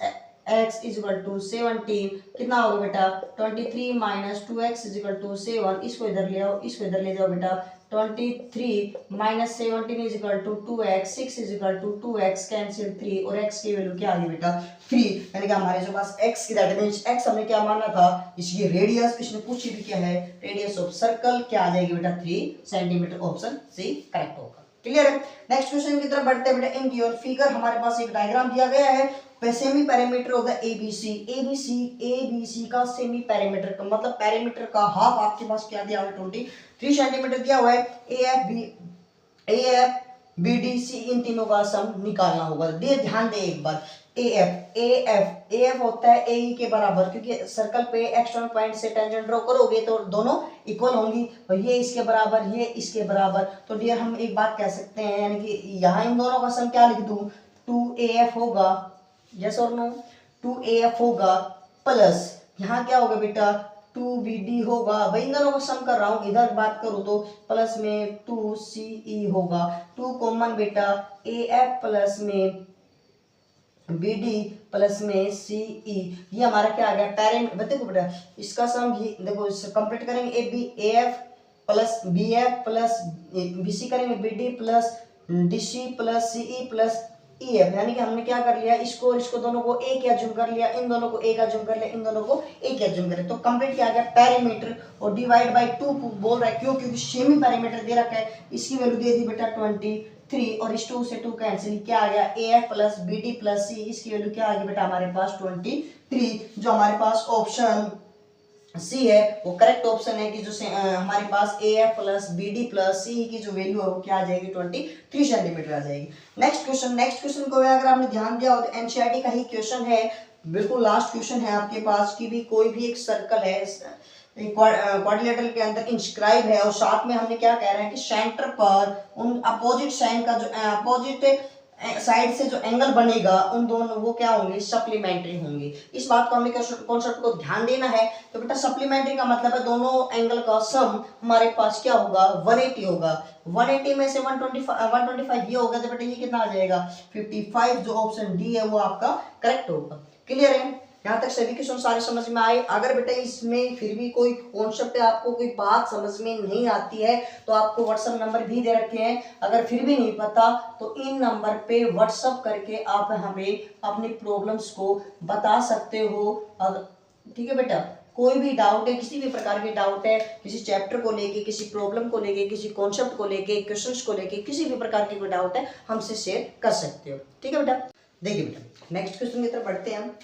x is equal to 17, कितना होगा बेटा 23 minus 2x is equal to 7, इसको इधर ले आओ, इसको इधर ले जाओ बेटा, 23 minus 17 is equal to 2x, 6 is equal to 2x cancel 3, और x की वैल्यू क्या आ गई बेटा 3, यानी कि हमारे जो पास x की दैट मींस x हमने क्या माना था, इसकी रेडियस इसने पूछी भी क्या है, रेडियस ऑफ सर्कल क्या आ जाएगी बेटा 3 सेंटीमीटर, ऑप्शन सी करेक्ट होगा। क्लियर है। नेक्स्ट क्वेश्चन की तरफ बढ़ते हैं बेटा। इन गिवन फिगर हमारे पास एक डायग्राम दिया गया है, सेमी पैरामीटर होगा ABC का सेमी पैरामीटर का मतलब पैरामीटर का हाफ आपके पास क्या दिया हुआ है 23 सेंटीमीटर दिया हुआ है। AFBDC इन तीनों का सम निकालना होगा। ध्यान दे एक बार, AF होता है AE के बराबर, क्योंकि सर्कल पे एक्सटर्नल पॉइंट से टेंजेंट ड्रॉ करोगे तो दोनों इक्वल होंगी, और ये इसके बराबर ये इसके बराबर। तो डियर हम एक बात कह सकते हैं, यानी कि यहाँ इन दोनों का सम क्या लिख दूं 2AF होगा, यस और नो 2AF होगा प्लस यहाँ क्या होगा बेटा 2BD होगा, भाई इन दोनों को सम कर रहा हूँ, इधर बात करूँ तो प्लस में 2CE होगा, 2 कॉमन बेटा AF प्लस में BD प्लस में CE, ये हमारा क्या आ गया पैरेंट। देखो बेटा इसका सम ही देखो, कंप्लीट करेंगे AF plus BF plus BC करेंगे BD plus DC plus CE plus EF, यानी कि हमने क्या कर लिया, इसको और इसको दोनों को एक एज्यूम कर लिया, इन दोनों को एक एज्यूम कर लिया, इन दोनों को एक एज्यूम कर लिया, तो कंप्लीट क्या आ गया पैरामीटर, और डिवाइड बाय 2 बोल रहा है, क्यों, क्योंकि सेम ही पैरामीटर दे रखा है। इसकी वैल्यू दे दी बेटा 23, और इस 2 से 2 कैंसिल, क्या आ गया AF plus BD plus C, इसकी वैल्यू क्या आ गई बेटा हमारे पास 23, जो हमारे पास ऑप्शन सी है वो करेक्ट ऑप्शन है, कि जो हमारे पास AF plus BD plus C की जो वैल्यू है वो क्या आ जाएगी 23 सेंटीमीटर आ जाएगी। नेक्स्ट क्वेश्चन को अगर आपने ध्यान दिया हो तो एनसीईआरटी का ही क्वेश्चन है, बिल्कुल लास्ट क्वेश्चन है आपके पास, कि भी कोई भी एक सर्कल है क्वाड्रिलेटरल के अंदर इंस्क्राइब है, और साथ में हमने क्या कह रहे हैं कि सेंटर पर उन अपोजिट साइन का जो अपोजिट साइड से जो एंगल बनेगा उन दोनों वो क्या होंगे सप्लीमेंट्री होंगे। इस बात को हमने कॉन्सेप्ट को ध्यान देना है। तो बेटा सप्लीमेंट्री का मतलब है दोनों एंगल का सम हमारे पास क्या होगा 180 होगा, 180 में से 125 ये होगा, तो बेटा ये कितना आ जाएगा 55, जो ऑप्शन डी है वो आपका करेक्ट होगा। क्लियर है, यहाँ तक सभी क्वेश्चन सारे समझ में आए। अगर बेटा इसमें फिर भी कोई कॉन्सेप्ट आपको कोई बात समझ में नहीं आती है तो आपको व्हाट्सएप नंबर भी दे रखे हैं, अगर फिर भी नहीं पता तो इन नंबर पे व्हाट्सएप करके आप हमें अपनी प्रॉब्लम्स को बता सकते हो। ठीक है बेटा, कोई भी डाउट है, किसी भी प्रकार के डाउट है, किसी चैप्टर को लेके, किसी प्रॉब्लम को लेके, किसी कॉन्सेप्ट को लेके, क्वेश्चंस को लेके, किसी भी प्रकार की कोई डाउट है हमसे शेयर कर सकते हो। ठीक है बेटा, देखिए बेटा नेक्स्ट क्वेश्चन की तरफ बढ़ते हैं हम।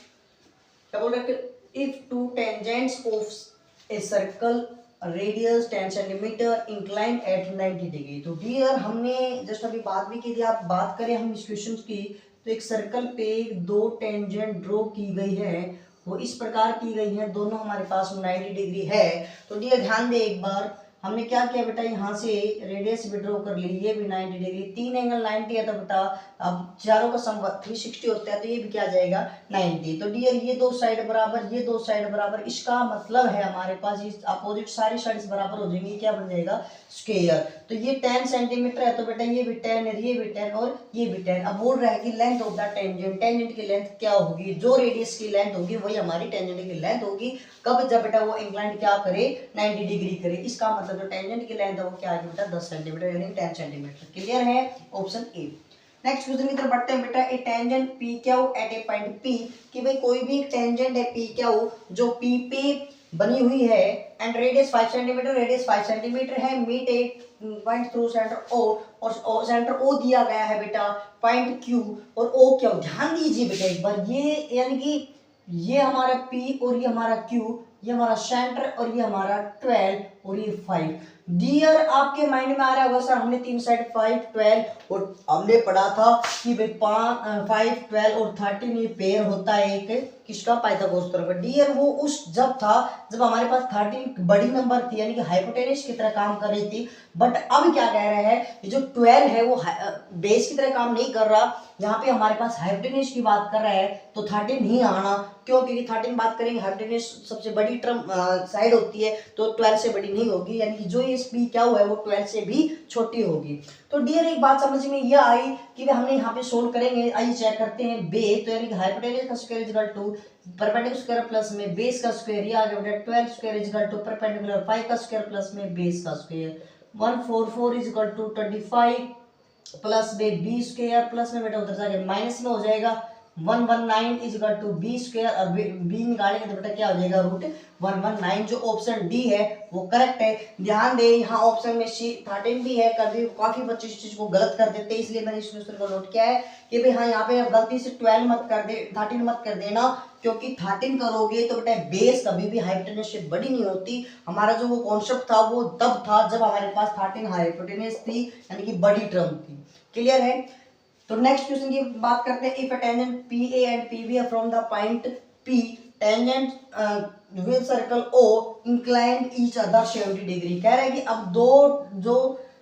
क्या बोल रहे हैं, if two tangents of a circle radius 10 centimetre inclined at 90 degree. तो डियर हमने जस्ट अभी बात भी की थी, आप बात करें हम इस क्वेश्चन की, तो एक सर्कल पे दो टेंजेंट ड्रॉ की गई है, वो इस प्रकार की गई है, दोनों हमारे पास 90 डिग्री है। तो डियर ध्यान दे एक बार, हमने क्या किया बेटा यहाँ से रेडियस विड्रॉ कर ली, ये भी 90 डिग्री, तीन एंगल 90 है, तो बेटा अब चारों का सम 360 होता है, तो ये भी क्या आ जाएगा 90। तो डियर ये दो साइड बराबर, ये दो साइड बराबर, इसका मतलब है हमारे पास ये अपोजिट सारी साइड्स बराबर हो जाएंगी, क्या बन जाएगा स्क्वायर। तो ये 10 सेंटीमीटर है, तो बेटा ये भी 10 है, ये भी 10 और ये भी 10। अब बोल रहा है कि length of the tangent, tangent की लेंथ क्या होगी, जो रेडियस की लेंथ होगी वही हमारी टेंजेंट की लेंथ होगी, कब, जब बेटा वो इंक्लाइंड क्या करे 90 डिग्री करे। इसका मतलब जो टेंजेंट की लेंथ है वो क्या है बेटा 10 सेंटीमीटर यानी 10 सेंटीमीटर। क्लियर है, ऑप्शन ए। नेक्स्ट क्वेश्चन की तरफ बढ़ते हैं बेटा, ए टेंजेंट पी क्यू एट ए पॉइंट पी, कि भाई कोई भी टेंजेंट है पी क्यू जो पी पे बनी हुई है and radius 5 centimetre, radius 5 centimetre है, मीट ए पॉइंट थ्रू सेंटर ओ, और सेंटर ओ दिया गया है बेटा पॉइंट क्यू और ओ क्यू। ध्यान दीजिए बेटा एक बार, ये यानी कि ये हमारा P और ये हमारा Q, ये हमारा सेंटर और ये हमारा 12 और ये 5। डियर आपके माइंड में आ रहा होगा सर हमने तीन साइड 5 12 और हमने पढ़ा था कि भाई 5 12 और 13 ये पेयर होता है एक किसका पाइथागोरस थ्योरम का। डियर वो उस जब था जब हमारे पास 13 बड़ी नंबर थी यानी कि हाइपोटेनस की तरह काम कर रही थी, बट अब क्या कह रहे हैं ये जो 12 है वो बेस की तरह काम नहीं कर रहा, यहाँ पे हमारे पास हाइपोटेनस की बात कर रहा है तो 13 नहीं आना, क्यों, क्योंकि 13 बात करेंगे हाइपोटेनस सबसे बड़ी टर्म साइड होती है तो 12 से बड़ी नहीं होगी, यानी कि जो ये पी क्या हुआ है वो 12 से भी छोटी होगी। तो डियर एक बात समझ में ये आई कि हमने यहाँ पे सोल्व करेंगे, आइए चेक करते हैं बेस, तो यानी कि हाइपोटेनस का square equal to perpendicular square plus में बेस का स्क्वायर, ये आ गया बेटा 12 स्क्वायर इक्वल टू परपेंडिकुलर 5 का स्क्वायर प्लस में बेस का स्क्वायर, 144 इक्वल टू 25 प्लस में बी स्क्वायर प्लस में बेटा उधर जाके माइनस में हो जाएगा 119 is equal to B square, और बी निकालेंगे तो बेटा क्या हो जाएगा रूट 119। जो ऑप्शन डी है वो करेक्ट है। ध्यान दे यहाँ ऑप्शन में सी 13 भी है, कभी काफी बच्चे इस चीज को गलत कर देते हैं, इसलिए मैंने इस क्वेश्चन को नोट किया है कि भाई हाँ यहाँ पे गलती से 12 मत कर दे, 13 मत कर देना, क्योंकि 13 करोगे तो बेटा बेस कभी भी हाइपोटेनस से बड़ी नहीं होती। हमारा जो वो कॉन्सेप्ट था वो तब था जब हमारे पास 13 हाइपोटेनस थी यानी कि बड़ी टर्म थी। क्लियर है, तो नेक्स्ट क्वेश्चन की बात करते हैं, if a tangent PA and PB are from the point P, tangent with circle O inclined each other 70 degree. कह रहे हैं कि अब दो जो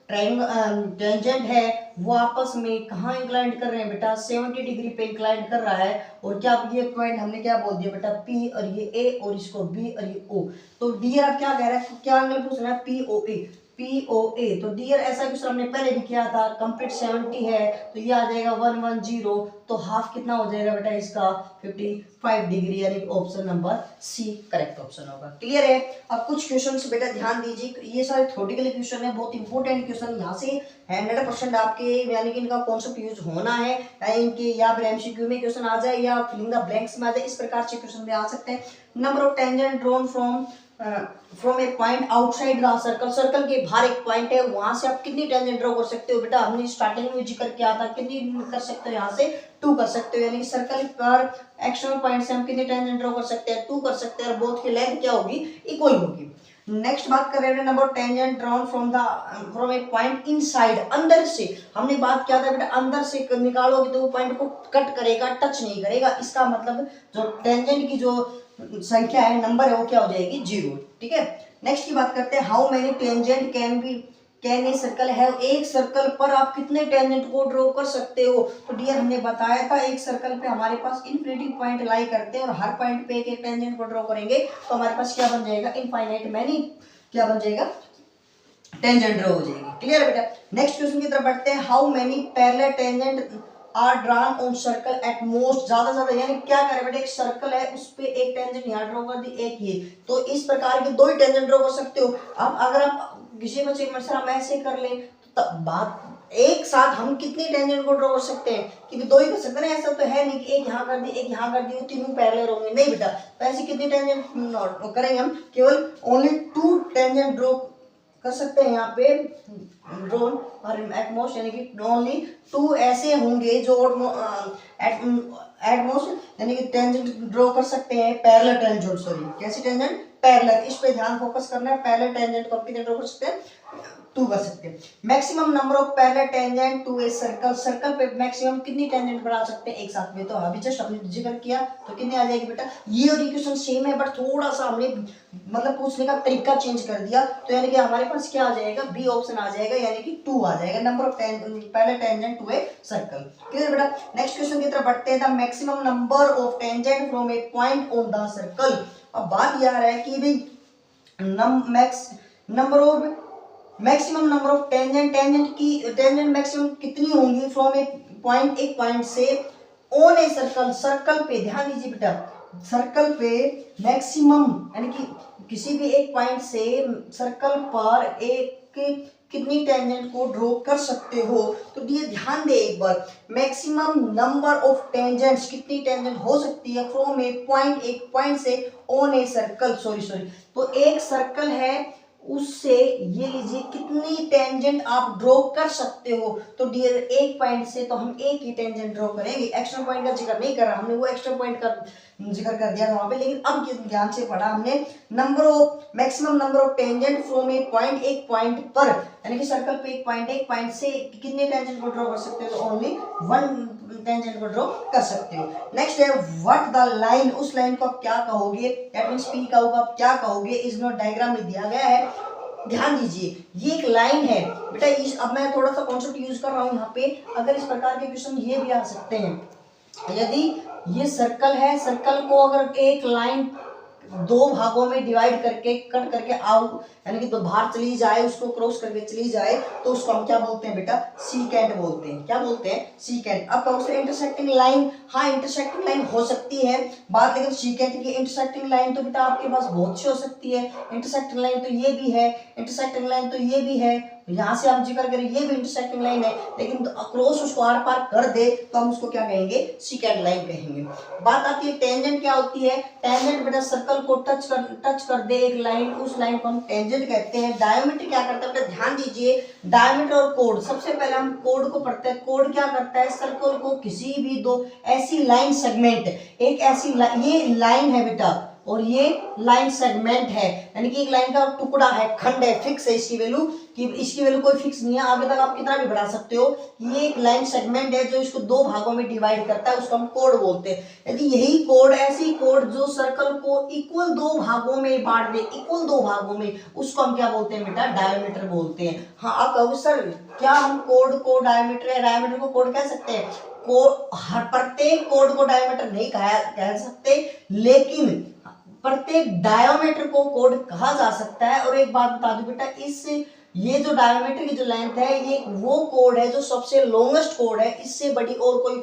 टेंजेंट है वो आपस में कहाँ इंक्लाइंड कर रहे हैं बेटा, 70 डिग्री पे इंक्लाइंड कर रहा है। और क्या ये पॉइंट हमने क्या बोल दिया बेटा, P और ये A और इसको B और ये O। तो डियर अब क्या कह रहा है, क्या एंगल पूछ रहा है, POA। POA तो डियर ऐसा क्वेश्चन हमने पहले भी किया था, कंप्लीट 70 है तो ये आ जाएगा 110, तो हाफ कितना हो जाएगा बेटा इसका 55 डिग्री, यानी option number C correct option होगा। क्लियर है। अब कुछ क्वेश्चंस बेटा ध्यान दीजिए, ये सारे थ्योरेटिकल क्वेश्चन है, बहुत इंपॉर्टेंट क्वेश्चन, यहाँ से 100% आपके यानी कि इनका कॉन्सेप्ट यूज होना है, या इनके या फिर एमसीक्यू में क्वेश्चन आ जाए या फिलिंग द ब्लैंक्स में आ जाए, इस प्रकार से क्वेश्चन भी आ सकते हैं। Number of tangent drawn from a point outside the circle, circle के बाहर एक पॉइंट है, वहां से आप कितनी टेंजेंट ड्रॉ कर सकते हो बेटा, हमने स्टार्टिंग में जिक्र किया था, कितनी कर सकते हो, यहाँ से 2 कर सकते हो, यानी सर्कल पर एक्सटर्नल पॉइंट से हम कितनी टेंजेंट ड्रॉ कर सकते हैं, 2 कर सकते हैं, और बोथ की लेंथ क्या होगी, इक्वल होगी। नेक्स्ट बात कर रहे हैं number tangent drawn from a point inside, अंदर से हमने बात किया था बेटा, अंदर से निकालोगे तो वो पॉइंट को कट करेगा, टच नहीं करेगा, इसका मतलब जो टेंजेंट की जो संख्या है, नंबर है, वो क्या हो जाएगी, 0। ठीक है। नेक्स्ट की बात करते हैं, how many tangent can a circle है, एक सर्कल पर आप कितने टेंजेंट को ड्रॉ कर सकते हो। तो डियर हमने बताया था एक सर्कल पे हमारे पास इनफिनिटी पॉइंट लाई करते हैं और हर पॉइंट पे एक टेंजेंट को ड्रॉ करेंगे तो हमारे पास क्या बन जाएगा, इनफाइनाइट मैनी क्या बन जाएगा, टेंजेंट ड्रॉ हो जाएगी। क्लियर है बेटा। नेक्स्ट क्वेश्चन की तरफ बढ़ते हैं, how many parallel tangent are drawn on circle at most, ज्यादा ज्यादा यानी क्या करें बेटा, एक सर्कल है उस पे एक टेंजेंट यहाँ ड्रॉ कर दी, एक ये, तो इस प्रकार के 2 ही टेंजेंट ड्रॉ कर सकते हो। अब अगर आप किसी बच्चे की मसला हम ऐसे कर ले तो बात एक साथ हम कितनी टेंजेंट को ड्रॉ कर सकते हैं, क्योंकि 2 ही कर सकते हैं, ऐसा तो है नहीं कि एक यहाँ कर दी एक यहाँ कर दी, वो तीनों पैरेलल होंगे, नहीं बेटा। तो ऐसी कितनी टेंजेंट करेंगे हम, केवल ओनली 2 टेंजेंट ड्रॉ कर सकते हैं यहाँ पे ड्रोन, और एट मोस्ट यानी कि ओनली 2 ऐसे होंगे जो एट मोस्ट यानी कि टेंजेंट ड्रॉ कर सकते हैं, पैरेलल टेंजेंट, सॉरी कैसी टेंजेंट, पैरेलल, इस पे ध्यान फोकस करना है, पैरेलल टेंजेंट को हम कितने ड्रॉ कर सकते हैं, 2 कर सकते हैं। Maximum number of parallel tangent to a circle, circle पे मैक्सिमम कितनी टेंजेंट बना सकते हैं एक साथ में, तो अभी जस्ट हमने जिक्र किया, तो कितने आ जाएगी बेटा, ये और इक्वेशन सेम है बट थोड़ा सा हमने मतलब पूछने का तरीका चेंज कर दिया, तो यानी कि हमारे पास क्या आ जाएगा, बी ऑप्शन आ जाएगा, यानी कि 2 आ जाएगा, number of parallel tangent to a circle. Clear बेटा। नेक्स्ट क्वेश्चन की तरफ बढ़ते हैं, the maximum number of tangent from a point on the circle. अब बात यह है कि भाई maximum number of tangent maximum कितनी होंगी फ्रॉम एक पॉइंट से ऑन ए सर्कल, सर्कल पे ध्यान दीजिए बेटा, सर्कल पे मैक्सिमम यानी कि किसी भी एक पॉइंट से सर्कल पर एक कितनी टेंजेंट को ड्रॉ कर सकते हो। तो ये ध्यान दे एक बार, मैक्सिमम नंबर ऑफ टेंजेंट्स, कितनी टेंजेंट हो सकती है फ्रॉम एक पॉइंट से ऑन ए सर्कल, सॉरी तो एक सर्कल है उससे ये लीजिए कितनी टेंजेंट आप ड्रॉ कर सकते हो। तो डियर एक पॉइंट से तो हम एक ही टेंजेंट ड्रॉ करेंगे, एक्स्ट्रा पॉइंट का जिक्र नहीं कर रहा हमने, वो एक्स्ट्रा पॉइंट का जिक्र कर दिया था वहां पे, लेकिन अब ध्यान से पढ़ा हमने maximum number of tangent from एक पॉइंट पर, यानी कि सर्कल पे एक पॉइंट से कितने टेंजेंट को ड्रॉ कर सकते हो, तो ओनली 1 टेंजेंट को ड्रॉ कर सकते हो। नेक्स्ट है व्हाट द लाइन, उस लाइन को आप क्या कहोगे, दैट मींस पी का होगा, आप क्या कहोगे, इस नोट डायग्राम में दिया गया है। ध्यान दीजिए ये एक लाइन है बेटा, अब मैं थोड़ा सा कॉन्सेप्ट यूज कर रहा हूं यहाँ पे, अगर इस प्रकार के क्वेश्चन ये भी आ सकते हैं, यदि ये सर्कल है, सर्कल को अगर एक लाइन 2 भागों में डिवाइड करके कट करके आउट यानी कि तो बाहर चली जाए, उसको क्रॉस करके चली जाए, तो उसको हम क्या बोलते हैं बेटा, सीकेंट बोलते हैं। क्या बोलते हैं, सीकेंट। अब कौन से इंटरसेक्टिंग लाइन, हाँ इंटरसेक्टिंग लाइन हो सकती है बात, लेकिन सीकेंट की इंटरसेक्टिंग लाइन तो बेटा आपके पास बहुत सी हो सकती है, इंटरसेक्टिंग लाइन तो ये भी है, इंटरसेक्टिंग लाइन तो ये भी है, यहाँ से हम जिक्र करें ये भी इंटरसेक्टिंग लाइन है, लेकिन क्रॉस उसको आर पार कर दे तो हम उसको क्या कहेंगे, सीकेंट लाइन कहेंगे। बात आती है टेंजेंट क्या होती है, टेंजेंट बेटा सर्कल को टच कर दे एक लाइन, उस लाइन को हम टेंजेंट कहते हैं। डायमीटर क्या करता है बेटा, ध्यान दीजिए, डायमीटर और कोड, सबसे पहले हम कोड को पढ़ते हैं। कोड क्या करता है, सर्कल को किसी भी 2 ऐसी लाइन सेगमेंट, एक ऐसी ये लाइन है बेटा, और ये लाइन सेगमेंट है, यानी कि एक लाइन का टुकड़ा है, खंड है, फिक्स है इसकी वैल्यू, कि इसकी वैल्यू कोई फिक्स नहीं है, आगे तक आप कितना भी बढ़ा सकते हो। ये एक लाइन सेगमेंट है जो इसको दो भागों में डिवाइड करता है, उसको हम कोड बोलते हैं। यदि यही कोड, ऐसी कोड जो सर्कल को इक्वल दो भागों में बांट दे, इक्वल दो भागों में, उसको हम क्या बोलते हैं बेटा, डायमीटर बोलते हैं। हाँ, आप कहोगे सर क्या हम कोड को डायमीटर या डायमीटर को कोड कह सकते हैं? हर प्रत्येक कोड को डायमीटर नहीं कह सकते, लेकिन प्रत्येक डायमीटर को कोड कहा जा सकता है। और एक बात बता दूं बेटा, इस ये जो डायमीटर की जो लेंथ है, ये वो कोड है जो सबसे लॉन्गेस्ट कोड है, इससे बड़ी और कोई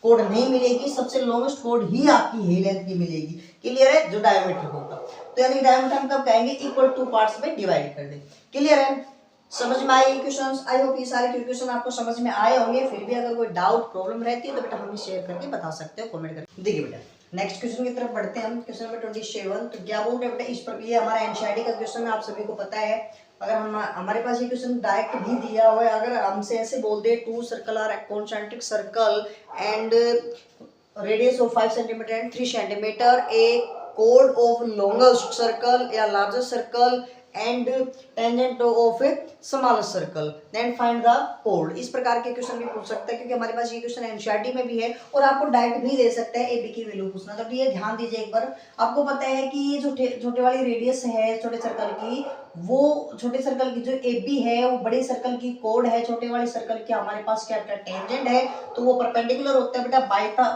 कोड नहीं मिलेगी, सबसे लॉन्गेस्ट कोड ही आपकी ही लेंथ की मिलेगी। क्लियर है? जो डायमीटर होगा, तो यानी डायमीटर हम कब कहेंगे, इक्वल टू पार्ट्स में डिवाइड कर दे। क्लियर है? समझ में आए क्वेश्चंस? आई होप ये सारे क्वेश्चन आपको समझ में आए होंगे। फिर भी अगर कोई डाउट प्रॉब्लम रहती है तो बेटा हमें शेयर करके बता सकते हो, कमेंट करके। देखिए बेटा, नेक्स्ट क्वेश्चन की तरफ बढ़ते हैं हम। Question number 27। तो क्या बोल रहे हैं बेटा, इस पर ये हमारा एनसीईआरटी का क्वेश्चन है, आप सभी को पता है। अगर हमारे पास ये क्वेश्चन डायरेक्ट भी दिया हुआ है, अगर हमसे ऐसे बोल दे, 2 circle are concentric circle and radius of 5 centimetre and 3 centimetre, a कोड ऑफ लॉन्गेस्ट सर्कल या largest circle and tangent of a smaller circle, then find the कोड। इस प्रकार के क्वेश्चन भी पूछ सकते हैं, क्योंकि हमारे पास ये क्वेश्चन एनसीईआरटी में भी है और आपको डायरेक्ट भी दे सकते हैं, ए बी की वैल्यू पूछना। तो ये ध्यान दीजिए एक बार। आपको पता है कि ये जो छोटे वाली रेडियस है छोटे सर्कल की, वो छोटे सर्कल की जो ए बी है वो बड़े सर्कल की कोड है, छोटे वाले सर्कल की हमारे पास क्या टेंजेंट है, तो वो परपेंडिकुलर होता है बेटा।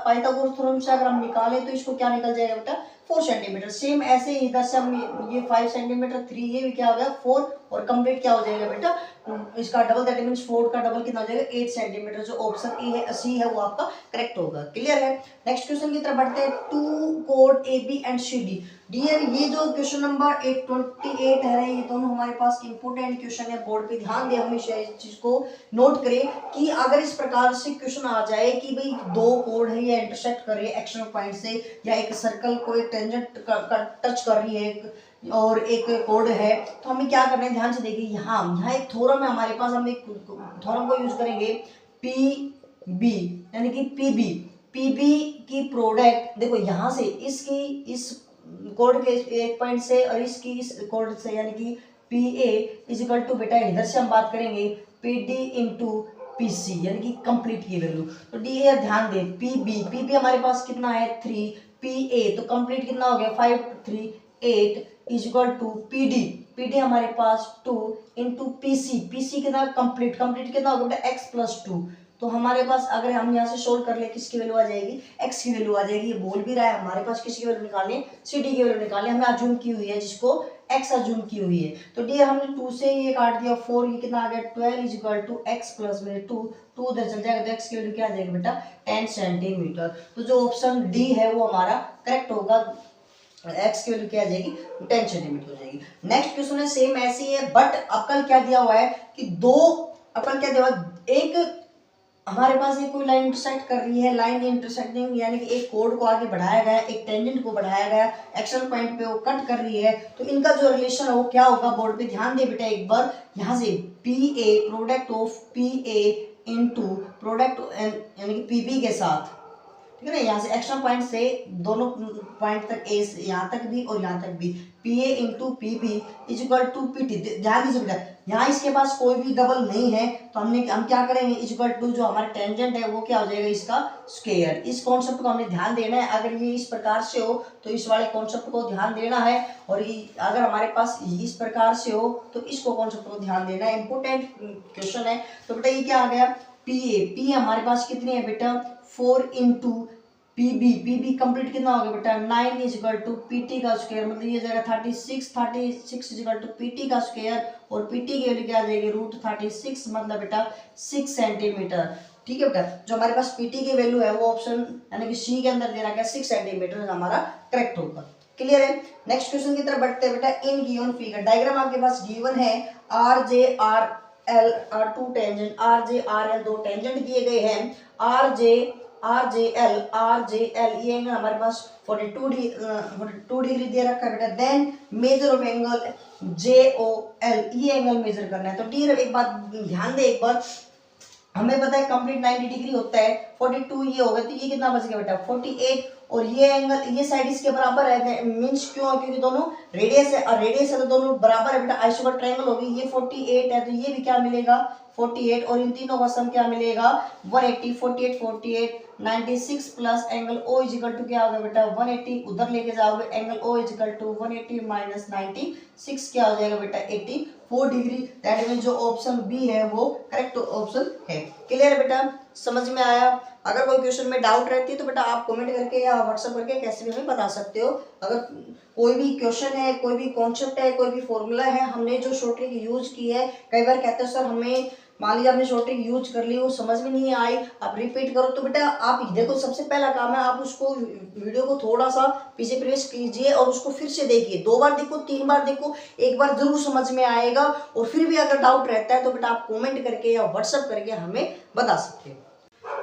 पाइथागोरस थ्योरम से अगर हम निकालें तो इसको क्या निकल जाएगा बेटा, 4 सेंटीमीटर। सेम ऐसे ही इधर से हम ये 5 सेंटीमीटर 3, ये भी क्या हो गया 4, और कंप्लीट क्या हो जाएगा बेटा, इसका डबल, दैट मींस 4 का डबल कितना हो जाएगा 8 सेंटीमीटर। जो ऑप्शन ए है, सी है, वो आपका करेक्ट होगा। क्लियर है? नेक्स्ट क्वेश्चन की तरफ बढ़ते हैं। 2 कोड A B and C D. Dear, ये जो क्वेश्चन नंबर 28 है, ये दोनों हमारे पास इंपोर्टेंट क्वेश्चन है, बोर्ड पे ध्यान दें, हमेशा इस चीज को नोट करें कि अगर इस प्रकार से क्वेश्चन आ जाए कि भाई दो कोड है, या इंटरसेक्ट कर रही है एक्शन पॉइंट से, या एक सर्कल को एक टेंजेंट टच कर रही है और एक कोड है, तो हमें क्या करना है, ध्यान से देखिए। यहाँ एक थ्योरम है हमारे पास, हम एक थ्योरम को यूज करेंगे, पी बी, यानी कि पी बी की प्रोडक्ट। देखो यहाँ से इसकी इस कोड के एक पॉइंट से और इसकी इस कोड से, यानी कि P A is equal to बेटा, इधर से हम बात करेंगे P D into P C, यानी कि कंप्लीट की वैल्यू। तो डी ए ध्यान दें, पी बी हमारे पास कितना है 3, पी ए तो कंप्लीट कितना हो गया 5 3 8 is equal to P D हमारे पास 2 इंटू पी सी कितना कंप्लीट कितना हो गया बेटा x प्लस 2। तो हमारे पास अगर हम यहाँ से सोल्व कर ले, किसकी वैल्यू आ जाएगी, x की वैल्यू आ जाएगी। ये बोल भी रहा है हमारे पास किसकी वैल्यू निकालनी है, सी डी की वैल्यू निकालनी है, हमने अज्यूम की हुई है, जिसको x अज्यूम की हुई है। तो डी हमने 2 से ये काट दिया 4, ये कितना आ गया 12 is equal to x plus में 2 उधर चल जाएगा, तो x की वैल्यू क्या आ जाएगी बेटा 10 सेंटीमीटर। तो जो ऑप्शन डी है वो हमारा करेक्ट होगा, x की वैल्यू क्या आ जाएगी 10 सेंटीमीटर हो जाएगी। नेक्स्ट क्वेश्चन है सेम ऐसी है, बट अकल क्या दिया हुआ है कि अकल क्या दिया हुआ है, एक हमारे पास ये कोई लाइन इंटरसेक्ट कर रही है, लाइन इंटरसेक्टिंग यानी कि एक कोड को आगे बढ़ाया गया, एक टेंजेंट को बढ़ाया गया, एक्शन पॉइंट पे वो कट कर रही है, तो इनका जो रिलेशन है वो क्या होगा, बोर्ड पे ध्यान दे बेटा एक बार। यहाँ से P A product of P A into product यानी कि पी बी के साथ, ठीक है ना, यहाँ से एक्शन पॉइंट से दोनों पॉइंट तक ए से यहाँ तक भी और यहाँ तक भी, P A into P B is equal to P T. ध्यान दीजिए बेटा, यहाँ इसके पास कोई भी डबल नहीं है, तो हम क्या करेंगे, इज इक्वल टू जो हमारा टेंजेंट है वो क्या हो जाएगा इसका स्क्वायर। इस कॉन्सेप्ट को हमने ध्यान देना है, अगर ये इस प्रकार से हो तो इस वाले कॉन्सेप्ट को ध्यान देना है, और अगर हमारे पास इस प्रकार से हो तो इसको कॉन्सेप्ट को ध्यान देना है, इंपोर्टेंट क्वेश्चन है। तो बेटा ये क्या आ गया, पी हमारे पास कितनी है बेटा 4 इंटू पी बी कंप्लीट कितना हो गया बेटा 9 is equal to P T का स्क्वायर, मतलब ये जाएगा 36 is equal to P T का स्क्वायर, और पी टी की वैल्यू क्या आ जाएगी √36, मतलब बेटा 6 सेंटीमीटर। ठीक है बेटा, जो हमारे पास पी टी की वैल्यू है वो ऑप्शन यानी कि सी के अंदर दे रखा है 6 सेंटीमीटर, हमारा करेक्ट होगा। क्लियर है? नेक्स्ट क्वेश्चन की तरफ बढ़ते हैं बेटा। इन गिवन फिगर डायग्राम आपके पास गिवन है, R J R L are two tangent, R J R L दो टेंजेंट दिए गए हैं, आर जे एल ये एंगल हमारे पास 42 डिग्री दे रखा है बेटा। Then measure of angle J O L, ये एंगल मेजर करना है। तो डी एक बात ध्यान दे एक बार, हमें पता है कंप्लीट 90 डिग्री होता है, 42 ये होगा तो ये कितना बच गया बेटा 48, और ये एंगल ये साइड इसके बराबर है, मींस क्यों, क्योंकि दोनों रेडियस है और रेडियस है तो दोनों बराबर है बेटा, आइसोबर ट्रायंगल होगी। ये 48 है तो ये भी क्या मिलेगा 48, और इन तीनों का सम क्या मिलेगा 180, 48 48 96 plus angle O is equal to क्या होगा बेटा 180, उधर लेके जाओगे angle O is equal to 180 minus 96 क्या हो जाएगा बेटा 84 डिग्री। दैट मीन जो ऑप्शन बी है वो करेक्ट ऑप्शन है। क्लियर है बेटा, समझ में आया। अगर कोई क्वेश्चन में डाउट रहती है तो बेटा आप कमेंट करके या व्हाट्सएप करके कैसे भी हमें बता सकते हो। अगर कोई भी क्वेश्चन है, कोई भी कॉन्सेप्ट है, कोई भी फॉर्मूला है, हमने जो शॉर्ट ट्रिक यूज की है, कई बार कहते हैं सर हमें मान लीजिए आपने शॉर्ट ट्रिक यूज कर ली, वो समझ में नहीं आई, आप रिपीट करो, तो बेटा आप देखो सबसे पहला काम है आप उसको वीडियो को थोड़ा सा पीछे प्रेस कीजिए और उसको फिर से देखिए, 2 बार देखो 3 बार देखो, एक बार जरूर समझ में आएगा। और फिर भी अगर डाउट रहता है तो बेटा आप कमेंट करके या व्हाट्सएप करके हमें बता सकते हो।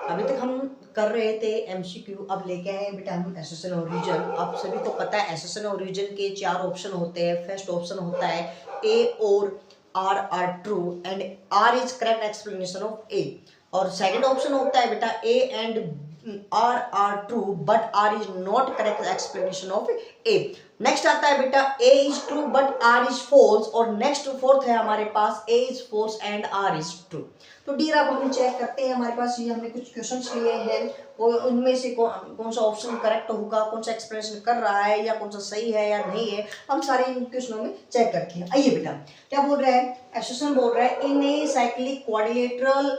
अभी तक हम कर रहे थे एमसीक्यू, अब लेके आए हैं बेटा हम एसेशन और रीजन। आप सभी को पता है एसेशन और रीजन के 4 ऑप्शन होते हैं। फर्स्ट ऑप्शन होता है ए और R are true and R is correct explanation of A, और सेकंड ऑप्शन होता है बेटा A and R are true but R is not correct explanation of A. Next आता है बेटा A is true but R is false, और next fourth है हमारे पास A is false and R is true. तो डी अब हम चेक करते हैं, हमारे पास ये हमने कुछ क्वेश्चंस लिए हैं, वो उनमें से कौन सा ऑप्शन करेक्ट होगा, कौन सा एक्सप्लेनेशन कर रहा है या कौन सा सही है या नहीं है, हम सारे इन क्वेश्चनों में चेक करते हैं। आइए बेटा क्या बोल रहा है, एसोसिएशन बोल रहा है in a cyclic quadrilateral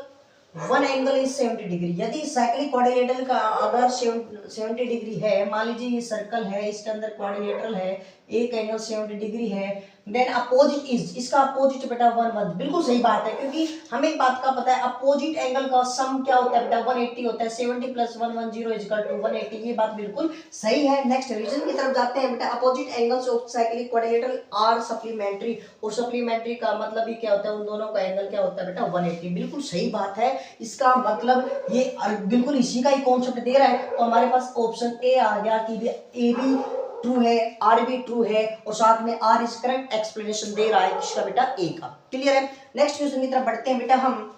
one angle is 70 degree. यदि साइक्लिक क्वाड्रिलेटरल का अगर 70 डिग्री है, मान लीजिए ये सर्कल है, इसके अंदर क्वाड्रिलेटरल है, एक एंगल 70 डिग्री है, देन अपोजिट इज, इसका अपोजिट बेटा 1 बिल्कुल सही बात है, क्योंकि हमें एक बात का पता है अपोजिट एंगल का सम क्या होता है बेटा 180 होता है, 70 प्लस 110 इज इक्वल टू 180, ये बात बिल्कुल सही है। नेक्स्ट रीजन की तरफ जाते हैं बेटा, opposite angles of cyclic quadrilateral are supplementary, और सप्लीमेंट्री का मतलब ही क्या होता है, उन दोनों का एंगल क्या होता है बेटा 180, बिल्कुल सही बात है। इसका मतलब ये बिल्कुल इसी का ही कॉन्सेप्ट दे रहा है, तो हमारे पास ऑप्शन ए आ गया कि ए भी ट्रू है, आर भी ट्रू है, और साथ में आर इज करेक्ट एक्सप्लेनेशन दे रहा है किसका बेटा ए का। क्लियर है। नेक्स्ट क्वेश्चन की तरफ बढ़ते हैं बेटा हम।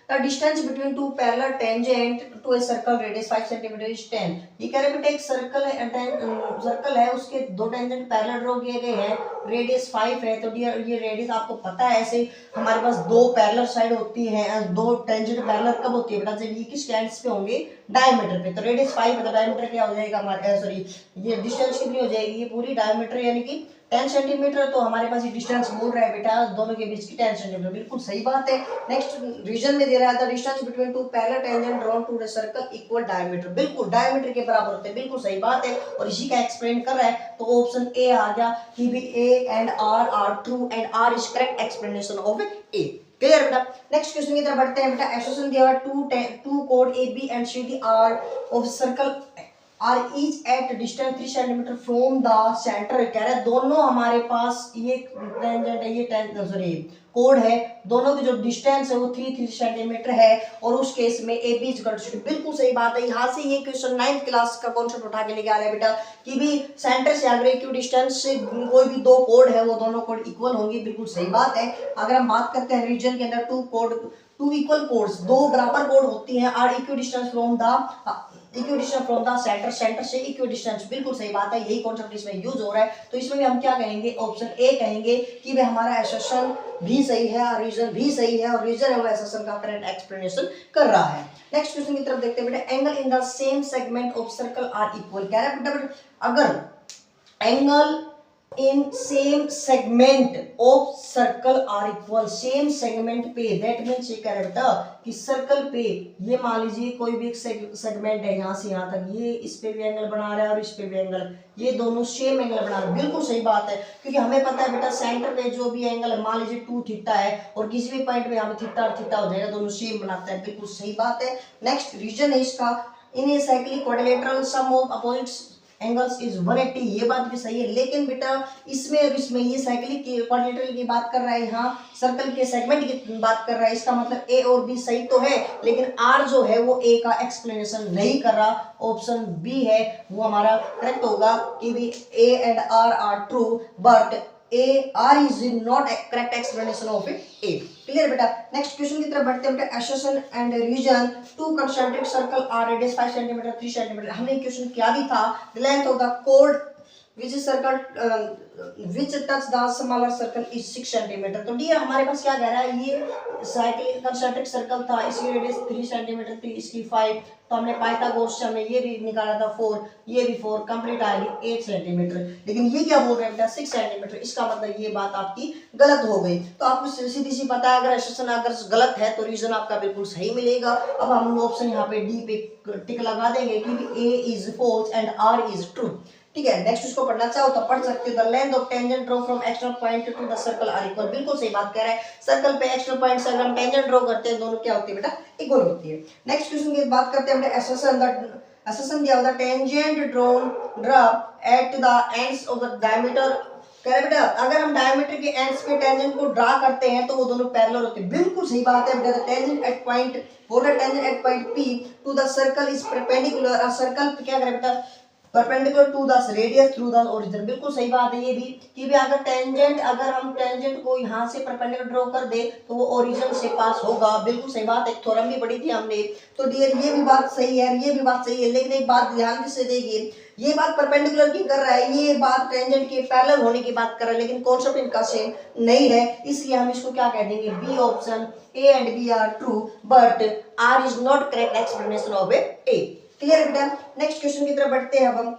The distance between two parallel tangent to a circle radius 5 cm is 10। ये कह रहे बेटा एक सर्कल है, सर्कल है, उसके दो टेंजेंट पैरेलल ड्रॉ किए गए हैं, रेडियस 5 है, तो ये रेडियस आपको पता है, ऐसे हमारे पास दो पैरेलल साइड होती है, दो टेंजेंट पैरेलल कब होती है बेटा, जब ये किस एंड्स पे होंगे डायमीटर पे, तो रेडियस 5 है तो डायमीटर क्या हो जाएगा हमारे, सॉरी ये डिस्टेंस कितनी हो जाएगी, ये पूरी डायमीटर यानी कि 10 सेंटीमीटर, तो हमारे पास ये डिस्टेंस बोल रहा है बेटा दोनों के बीच की 10 सेंटीमीटर, बिल्कुल सही बात है। नेक्स्ट रीजन में दे रहा था distance between two parallel tangent drawn to the circle equal diameter, बिल्कुल डायमीटर के बराबर होते हैं, बिल्कुल सही बात है, और इसी का एक्सप्लेन कर रहा है, तो ऑप्शन ए आ गया कि भी A and R are true and R is correct explanation of A. Clear बेटा। नेक्स्ट क्वेश्चन की तरफ बढ़ते हैं बेटा, एसोसिएशन दिया हुआ टू कोड A B and C D are of circle are is at distance 3 centimetre from the centre. कह रहा है दोनों हमारे पास ये टेंजेंट है, ये सॉरी कोड है, दोनों की जो डिस्टेंस है वो 3 सेंटीमीटर है, और उस केस में ए बी इज बिल्कुल सही बात है। यहाँ से ये क्वेश्चन 9th क्लास का कॉन्सेप्ट उठा के लेके आ रहे हैं बेटा कि भी सेंटर से अगर इक्वी डिस्टेंस से कोई भी दो कोड है वो दोनों कोड इक्वल होंगे, बिल्कुल सही बात है। अगर हम बात करते हैं रीजन के अंदर टू इक्वल कोड्स, दो बराबर कोड होती हैं, are equidistance from the centre, centre से इक्वी डिस्टेंस, बिल्कुल सही बात है, यही कॉन्सेप्ट इसमें यूज हो रहा है। तो इसमें भी हम क्या कहेंगे, ऑप्शन ए कहेंगे कि भाई हमारा एसोसिएशन भी सही है और रीजन भी सही है, और रीजन है वो एसोसिएशन का करेक्ट एक्सप्लेनेशन कर रहा है। नेक्स्ट क्वेश्चन की तरफ देखते हैं बेटा, angle in the same segment of circle are equal. कह रहा है बेटा अगर angle in same segment of circle are equal, same segment पे, दैट मींस ये कह रहा है बेटा कि सर्कल पे ये मान लीजिए कोई भी एक सेगमेंट है, यहाँ से यहाँ तक, ये इस पे भी एंगल बना रहा है और इस पे भी एंगल, ये दोनों सेम एंगल बना रहे हैं, बिल्कुल सही बात है, क्योंकि हमें पता है बेटा सेंटर पे जो भी एंगल है, मान लीजिए 2 थीटा है, और किसी भी पॉइंट पे यहाँ पे थीटा और थीटा हो जाएगा, दोनों सेम बनाता है, बिल्कुल सही बात है। नेक्स्ट रीजन है इसका, in a cyclic quadrilateral sum of opposites angles is 180, ये बात भी सही है, लेकिन बेटा इसमें और इसमें ये साइक्लिक क्वाड्रिलेटरल की बात कर रहा है, यहाँ सर्कल के सेगमेंट की बात कर रहा है, इसका मतलब ए और बी सही तो है, लेकिन आर जो है वो ए का एक्सप्लेनेशन नहीं कर रहा, ऑप्शन बी है वो हमारा करेक्ट होगा कि भी A and R are true but A, R is not correct explanation of A. Clear बेटा। नेक्स्ट क्वेश्चन की तरफ बढ़ते हैं बेटा। Association and reason, two concentric circle are radius 5 centimetre 3 centimetre. हमने क्वेश्चन किया भी था। द लेंथ ऑफ द कोड which circle which touch the smaller circle is 6 centimetre. तो डियर हमारे पास क्या कह रहा है, ये साइक्लिक कंसेंट्रिक सर्कल था, इसकी रेडियस 3 सेंटीमीटर थी, इसकी 5, तो हमने पाइथागोरस से हमने ये भी निकाला था 4, ये भी 4, कंप्लीट आएगी 8 सेंटीमीटर। लेकिन ये क्या बोल रहे हैं बेटा 6 सेंटीमीटर, इसका मतलब ये बात आपकी गलत हो गई। तो आपको सीधी सी पता है, अगर एसोसिएशन अगर गलत है तो रीजन आपका बिल्कुल सही मिलेगा। अब हम ऑप्शन यहाँ पे डी पे टिक लगा देंगे कि A is false and R is true. ठीक है। नेक्स्ट उसको पढ़ना चाहो तो पढ़ सकते हो। The length of tangent draw from external point to the circle are equal. बिल्कुल सही बात कह रहा है। सर्कल पे एक्सटर्नल पॉइंट से अगर हम टेंजेंट ड्रॉ करते हैं, दोनों क्या होती है बेटा, इक्वल होती है। नेक्स्ट क्वेश्चन की बात करते हैं हमने एसोसिएशन दिया हुआ था। Tangent drawn at the ends of the diameter. कह रहे बेटा अगर हम डायमीटर के एंड्स पे टेंजेंट को ड्रा करते हैं तो वो दोनों पैरेलल होते हैं। बिल्कुल सही बात है बेटा। Tangent at point tangent at point P to the circle is perpendicular. Circle क्या करे बेटा, perpendicular to the radius through the origin. बिल्कुल सही बात है ये भी कि भी अगर हम टेंजेंट को यहाँ से परपेंडिकुलर ड्रॉ कर दे तो वो ओरिजिन से पास होगा। बिल्कुल सही बात है, थ्योरम भी पढ़ी थी हमने। तो डियर ये भी बात सही है, ये भी बात सही है। लेकिन एक बात ध्यान से देखिए, ये बात परपेंडिकुलर की कर रहा है, ये बात टेंजेंट के पैरेलल होने की बात कर रहा है, लेकिन कॉन्सेप्ट इनका सेम नहीं है। इसलिए हम इसको क्या कह देंगे, B option, A and B are true but R is not correct explanation of A. Clear बेटा। नेक्स्ट क्वेश्चन की तरफ बढ़ते हैं अब हम।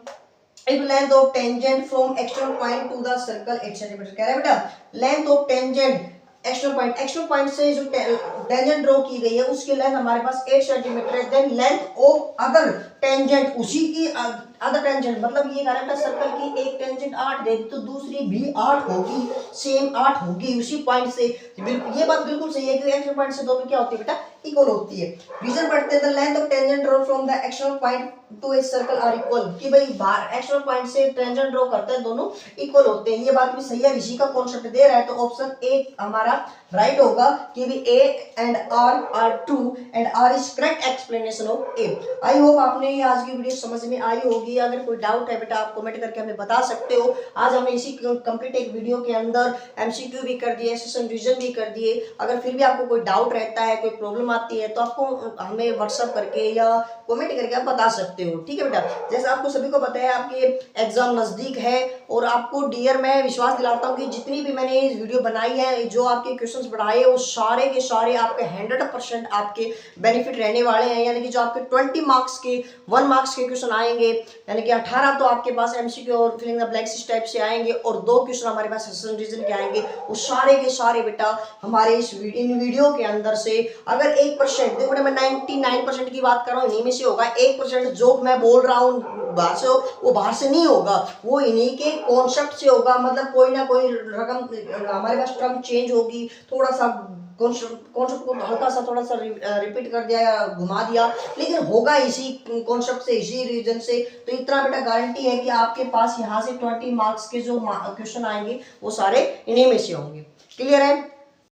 If length of tangent from external point to the circle 8 centimetre. कह रहा है बेटा length of tangent external point से जो टेंजेंट ड्रॉ की गई है उसकी लेंथ हमारे पास 8 सेंटीमीटर है। Then length of other tangent, उसी की अदर टेंजेंट, मतलब ये कह रहा है सर्कल की एक टेंजेंट 8 दे तो दूसरी भी 8 होगी, सेम 8 होगी उसी पॉइंट से। ये बात बिल्कुल सही है कि एक्सटर्नल पॉइंट से दोनों क्या होती है बेटा, इक्वल होती है। रीजन पढ़ते हैं। The length of tangent draw from the external point to a circle are equal. कि भाई बाहर एक्सटर्नल पॉइंट से टेंजेंट ड्रॉ करते हैं दोनों इक्वल होते हैं। ये बात भी सही है, ऋषि का कॉन्सेप्ट दे रहा है। तो ऑप्शन ए हमारा राइट होगा कि भी A and R are true and R is correct explanation of A. I hope आपने ये आज की वीडियो समझ में आई होगी। अगर कोई डाउट है बेटा आप कमेंट करके हमें बता सकते हो। आज हमने इसी कंप्लीट एक वीडियो के अंदर एमसीक्यू भी कर दिए, सेशन रिवीजन भी कर दिए। अगर फिर भी आपको कोई डाउट रहता है, कोई प्रॉब्लम आती है तो आपको हमें व्हाट्सएप करके या कमेंट करके आप बता सकते हो। ठीक है बेटा। जैसे आपको सभी को पता है आपके एग्जाम नजदीक है और आपको डियर मैं विश्वास दिलाता हूँ कि जितनी भी मैंने वीडियो बनाई है, जो आपके क्वेश्चंस बढ़ाए वो सारे के सारे आपके 100% आपके बेनिफिट रहने वाले हैं। यानी कि जो आपके 20 मार्क्स के 1 मार्क्स के क्वेश्चन आएंगे, यानी कि 18 तो आपके पास एमसीक्यू और फिलिंग द ब्लैंक्स टाइप से आएंगे और 2 क्वेश्चन हमारे पास सेशन रीजन के आएंगे। वो सारे के सारे बेटा हमारे इन वीडियो के अंदर से अगर 1%, देखो मैं 99% की बात कर रहा हूँ, इन्हीं में से होगा। 1% जो मैं बोल रहा हूँ बाहर से, वो बाहर से नहीं होगा, वो इन्हीं के कॉन्सेप्ट से होगा। मतलब कोई ना कोई रकम हमारे पास टर्म चेंज होगी, थोड़ा सा कॉन्सेप्ट को हल्का सा थोड़ा सा रिपीट कर दिया या घुमा दिया, लेकिन होगा इसी कॉन्सेप्ट से, इसी रीजन से। तो इतना बेटा गारंटी है कि आपके पास यहाँ से 20 मार्क्स के जो क्वेश्चन आएंगे वो सारे इन्हीं में से होंगे। क्लियर है।